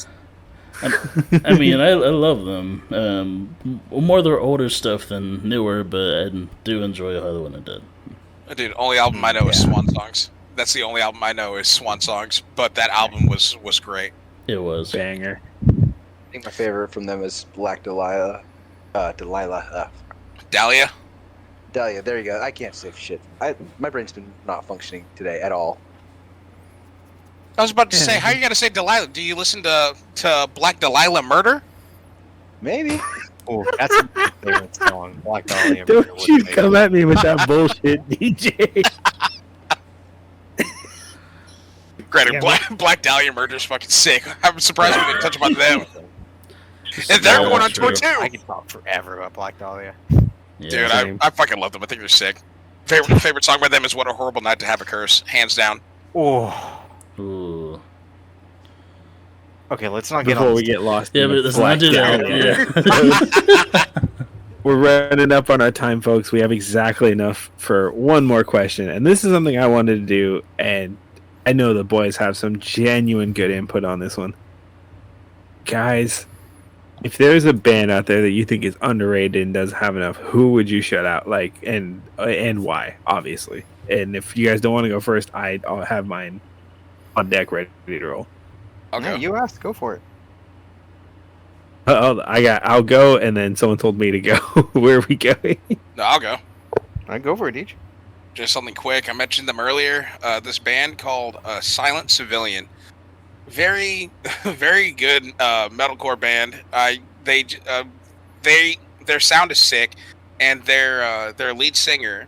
love them. More their older stuff than newer, but I do enjoy Hollywood Undead. Dude, only album I know is Swan Songs. That's the only album I know is Swan Songs, but that album was great. It was banger. I think my favorite from them is Black Dahlia. Dahlia, there you go. I can't say shit. My brain's been not functioning today at all. I was about to say, how are you going to say Delilah? Do you listen to Black Dahlia Murder? Maybe. Oh, that's my favorite song. Black Dahlia. Don't you come at me with that bullshit, DJ. Granted, Black Dahlia Murder is fucking sick. I'm surprised we didn't touch about them. And they're going on tour too. I can talk forever about Black Dahlia. Yeah, Dude, I fucking love them. I think they're sick. Favorite song by them is "What a Horrible Night to Have a Curse," hands down. Oh. Ooh. Okay, let's not get Before on we get lost. Yeah, in but the let's not do that. Yeah. We're running up on our time, folks. We have exactly enough for one more question, and this is something I wanted to do, and I know the boys have some genuine good input on this one. Guys, if there's a band out there that you think is underrated and doesn't have enough, who would you shut out? Like, and why? Obviously. And if you guys don't want to go first, I'll have mine on deck ready to roll. Okay. Yeah, you asked. Go for it. I'll go, and then someone told me to go. Where are we going? No, I'll go. All right, go for it, Deej. Just something quick. I mentioned them earlier. This band called Silent Civilian. Very, very good metalcore band. Their sound is sick, and their lead singer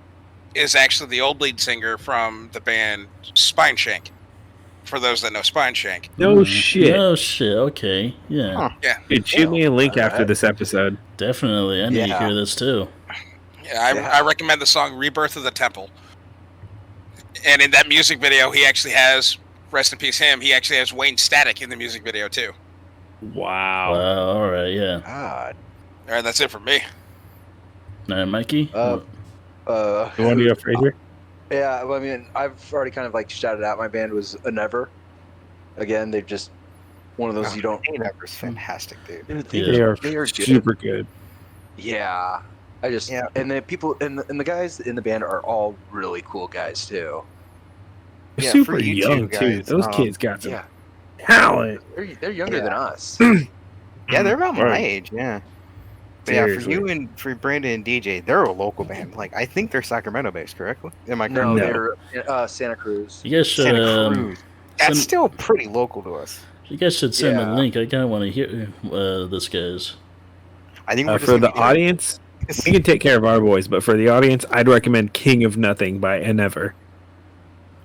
is actually the old lead singer from the band Spineshank. For those that know Spineshank. No shit. No shit. Okay. Yeah. Huh. Yeah. Dude, shoot me a link after this episode. Definitely. I need to hear this too. Yeah, I recommend the song Rebirth of the Temple. And in that music video, he actually has, rest in peace him, he actually has Wayne Static in the music video too. Wow. All right. Yeah. God. All right, that's it for me. All right, Mikey. You want to go Fraser? Yeah, well, I mean, I've already kind of like shouted out. My band was a Never. Again, they're just one of those you don't. Never's fantastic, dude. They are super good. Yeah, and the people and the guys in the band are all really cool guys too. They're Yeah, super for you young two too. guys, Those kids got some Yeah, talent. they're younger than us. Yeah, they're about my Right. age. Yeah. But yeah, for Seriously. you and for Brandon and DJ, they're a local band. Like I think they're Sacramento based, correctly? Am I correct? No, No. they're Santa Cruz. You guys should. Santa Cruz. That's send- still pretty local to us. You guys should send Yeah. a link. I kind of want to hear this, guys. I think we're just For gonna the be doing- audience, we can take care of our boys, but for the audience, I'd recommend "King of Nothing" by Never.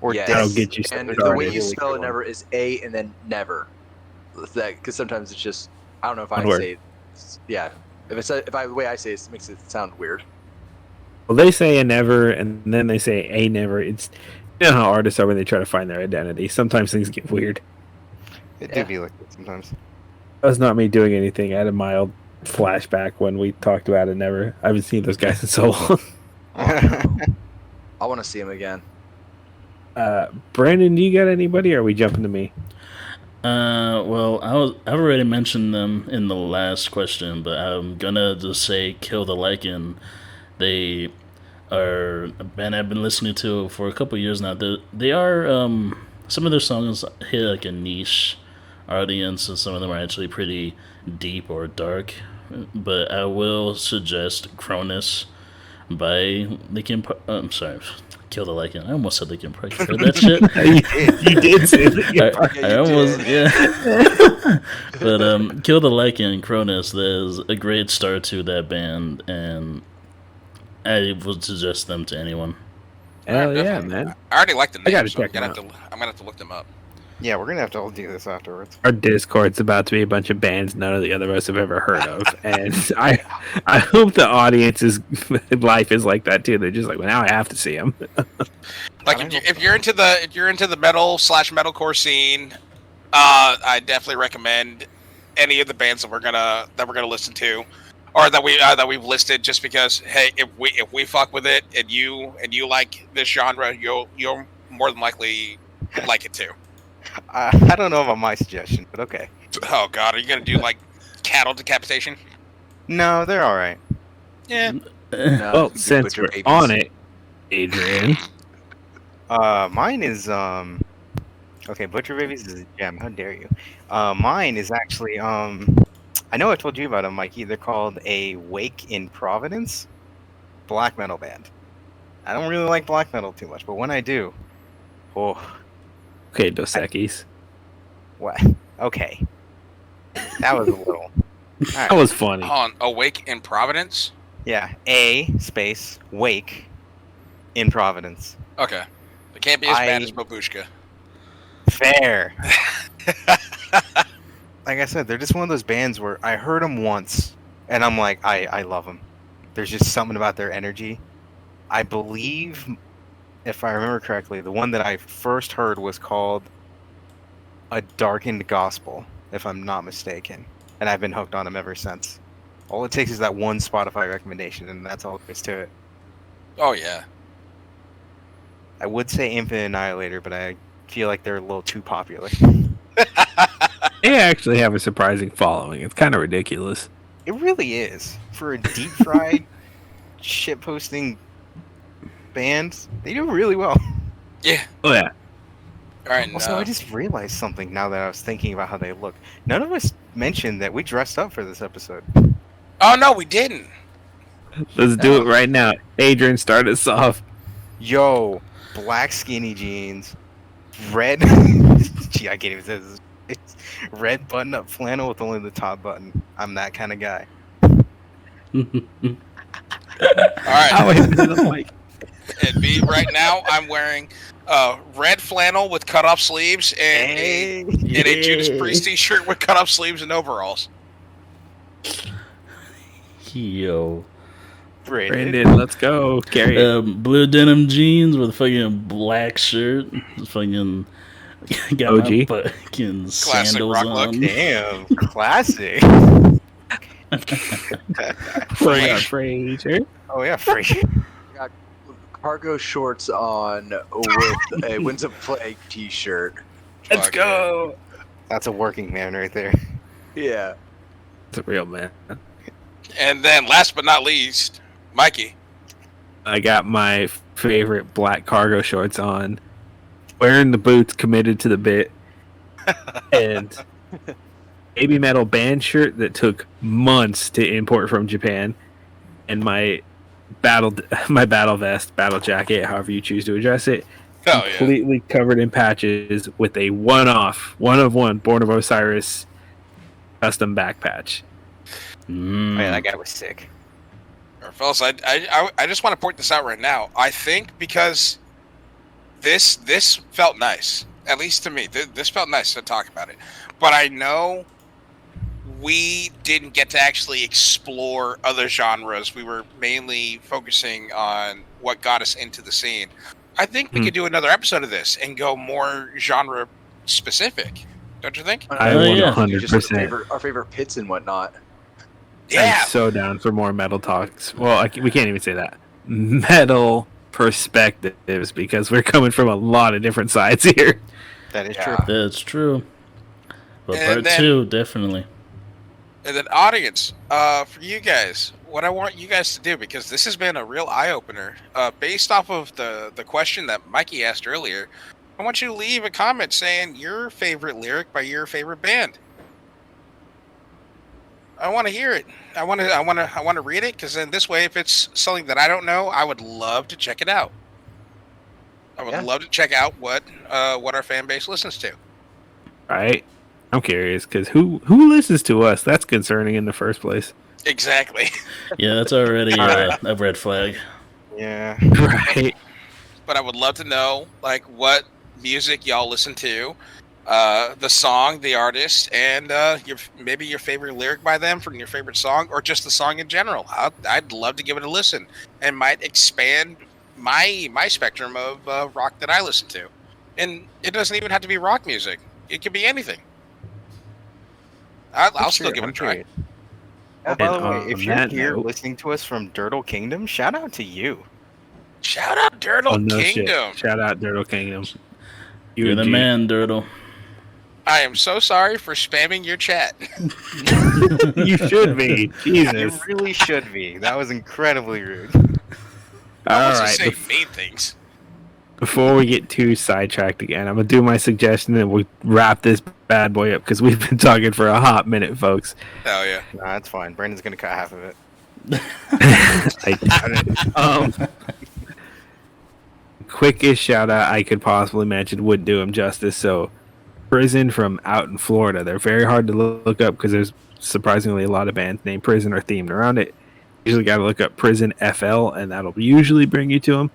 or Yes. That'll Death. get you And started. the way already. you spell Never is A and then Never. Because sometimes it's just I don't know if I One word. say yeah. The way I say it makes it sound weird. Well, they say a never, and then they say a never. It's you know how artists are when they try to find their identity. Sometimes things get weird. It do be like that sometimes. That was not me doing anything. I had a mild flashback when we talked about it. Never. I haven't seen those guys in so long. I want to see him again. Brandon, do you got anybody? Or are we jumping to me? Well, I've already mentioned them in the last question, but I'm gonna just say Kill the Lichen. They are a band I've been listening to for a couple years now. They are some of their songs hit like a niche audience, and some of them are actually pretty deep or dark. But I will suggest Cronus by Linkin Park. I'm sorry, Kill the Lichen. I almost said Linkin Park. You heard that shit? You did say that. I almost, yeah. But Kill the Lichen, Cronus, there's a great start to that band, and I would suggest them to anyone. Hell yeah, Definitely. man. I already like the I gotta name, so check them I'm gonna have to look them up. Yeah, we're gonna have to all do this afterwards. Our Discord's about to be a bunch of bands none of the other of us have ever heard of, and I hope the audience's life is like that too. They're just like, well, now I have to see them. Like if you're into the metal/metalcore scene, I definitely recommend any of the bands that we're gonna listen to. or that we've listed, just because hey, if we fuck with it and you like this genre, you'll more than likely like it too. I don't know about my suggestion, but okay. Oh God, are you gonna do like cattle decapitation? No, they're all right. Yeah. Well, since we're on it, Adrian, Mine is okay. Butcher Babies is a gem. How dare you? Mine is actually I know I told you about them, Mikey. They're called a Wake in Providence black metal band. I don't really like black metal too much, but when I do, oh, okay, Dos Equis. what? Okay, that was a little. That was funny. On Awake in Providence. Yeah, A space Wake in Providence. Okay, it can't be as bad as Babushka. Fair. Like I said, they're just one of those bands where I heard them once, and I'm like, I love them. There's just something about their energy. I believe, if I remember correctly, the one that I first heard was called A Darkened Gospel, if I'm not mistaken. And I've been hooked on them ever since. All it takes is that one Spotify recommendation, and that's all there is to it. Oh yeah. I would say Infinite Annihilator, but I feel like they're a little too popular. They actually have a surprising following. It's kind of ridiculous. It really is. For a deep fried shit posting band, they do really well. Yeah. Oh yeah. All right. Also, I just realized something now that I was thinking about how they look. None of us mentioned that we dressed up for this episode. Oh no, we didn't. Let's do it right now. Adrian, start us off. Yo, black skinny jeans, red. Gee, I can't even say this. It's red button-up flannel with only the top button. I'm that kind of guy. All right. Like, And me right now, I'm wearing red flannel with cut-off sleeves and a Judas Priest t-shirt with cut-off sleeves and overalls. Yo. Brandon, let's go. Carry Blue denim jeans with a fucking black shirt. Fucking got OG. my fucking sandals rock look. on. Damn, classic. Fraser. Oh yeah, Fraser. Got cargo shorts on with a Winds of Plague t-shirt. Let's Fuck go. That's a working man right there. Yeah. It's a real man. And then, last but not least, Mikey. I got my favorite black cargo shorts on, wearing the boots, committed to the bit, and baby metal band shirt that took months to import from Japan, and my battle vest, battle jacket, however you choose to address it, Oh yeah. completely covered in patches with a one of one Born of Osiris custom back patch. Oh, yeah, that guy was sick. Fellas, I just want to point this out right now. I think because this felt nice, at least to me. This felt nice to talk about it. But I know we didn't get to actually explore other genres. We were mainly focusing on what got us into the scene. I think we could do another episode of this and go more genre specific. Don't you think? I yeah. 100%. Our favorite pits and whatnot. Yeah. I'm so down for more metal talks. Well, we can't even say that. Metal perspectives, because we're coming from a lot of different sides here. That is Yeah. true. That's true. But And part then- 2, definitely. And then, audience, for you guys, what I want you guys to do, because this has been a real eye-opener, based off of the question that Mikey asked earlier, I want you to leave a comment saying your favorite lyric by your favorite band. I want to hear it. I want to read it, because then this way, if it's something that I don't know, I would love to check it out. I would love to check out what our fan base listens to. Right? I'm curious, because who listens to us? That's concerning in the first place. Exactly. Yeah, that's already a red flag. Yeah. Right. But I would love to know, like, what music y'all listen to, the song, the artist, and maybe your favorite lyric by them from your favorite song, or just the song in general. I'd love to give it a listen, and might expand my spectrum of rock that I listen to. And it doesn't even have to be rock music. It could be anything. I'll still give it a try. Oh, by And the way, on if you're that here note- listening to us from Dirtle Kingdom, shout out to you. Shout out Dirtle Oh, no Kingdom. shit. Shout out Dirtle Kingdom. You're the UG. man, Dirtle. I am so sorry for spamming your chat. You should be. You Jesus. really should be. That was incredibly rude. I All want to right. say mean things. Before we get too sidetracked again, I'm going to do my suggestion and we'll wrap this bad boy up because we've been talking for a hot minute, folks. Hell yeah. Nah, that's fine. Brandon's gonna cut half of it. I doubt it. Quickest shout out I could possibly mention would do him justice. So, Prison from out in Florida. They're very hard to look up because there's surprisingly a lot of bands named Prison or themed around it. Usually got to look up Prison FL, and that'll usually bring you to them.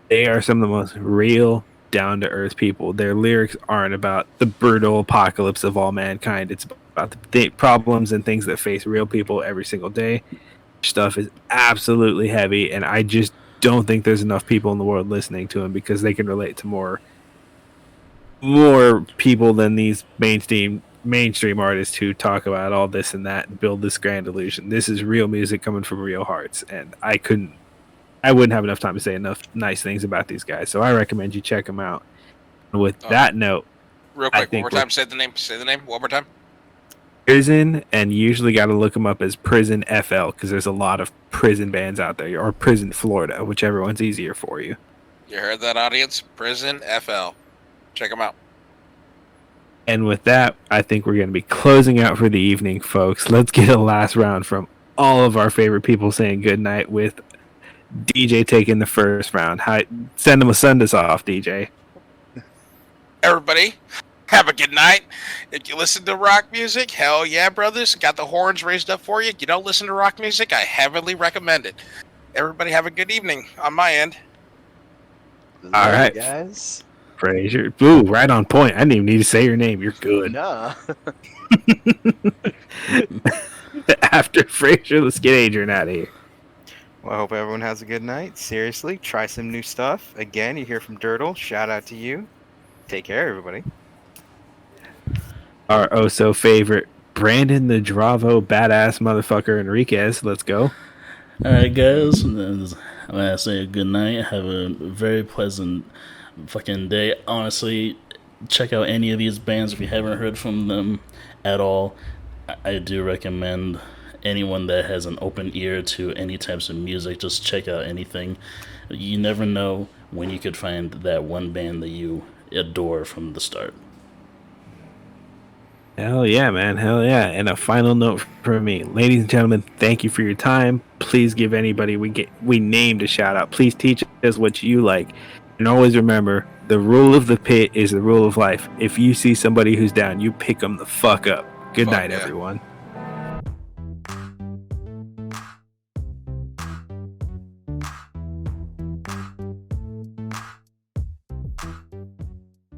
They are some of the most real, down to earth people. Their lyrics aren't about the brutal apocalypse of all mankind. It's about the problems and things that face real people every single day. Stuff is absolutely heavy, and I just don't think there's enough people in the world listening to him because they can relate to more people than these mainstream artists who talk about all this and that and build this grand illusion. This is real music coming from real hearts, and I wouldn't have enough time to say enough nice things about these guys. So I recommend you check them out. And with that note, Real quick, one more time. Say the name. Say the name one more time. Prison, and you usually got to look them up as Prison FL because there's a lot of prison bands out there, or Prison Florida, whichever one's easier for you. You heard that, audience? Prison FL. Check them out. And with that, I think we're going to be closing out for the evening, folks. Let's get a last round from all of our favorite people saying goodnight, with DJ taking the first round. Send them a send us off, DJ. Everybody, have a good night. If you listen to rock music, hell yeah, brothers. Got the horns raised up for you. If you don't listen to rock music, I heavily recommend it. Everybody have a good evening on my end. All right, guys. Fraser. Ooh, right on point. I didn't even need to say your name. You're good. Nah. After Fraser, let's get Adrian out of here. Well, I hope everyone has a good night. Seriously, try some new stuff. Again, you hear from Dirtle. Shout out to you. Take care, everybody. Our oh-so favorite, Brandon the Dravo badass motherfucker Enriquez. Let's go. Alright, guys. I'm going to say a good night. Have a very pleasant fucking day. Honestly, check out any of these bands if you haven't heard from them at all. I do recommend anyone that has an open ear to any types of music, just check out anything. You never know when you could find that one band that you adore from the start. Hell yeah, man. Hell yeah. And a final note from me. Ladies and gentlemen, thank you for your time. Please give anybody we named a shout out. Please teach us what you like. And always remember, the rule of the pit is the rule of life. If you see somebody who's down, you pick them the fuck up. Good night, everyone.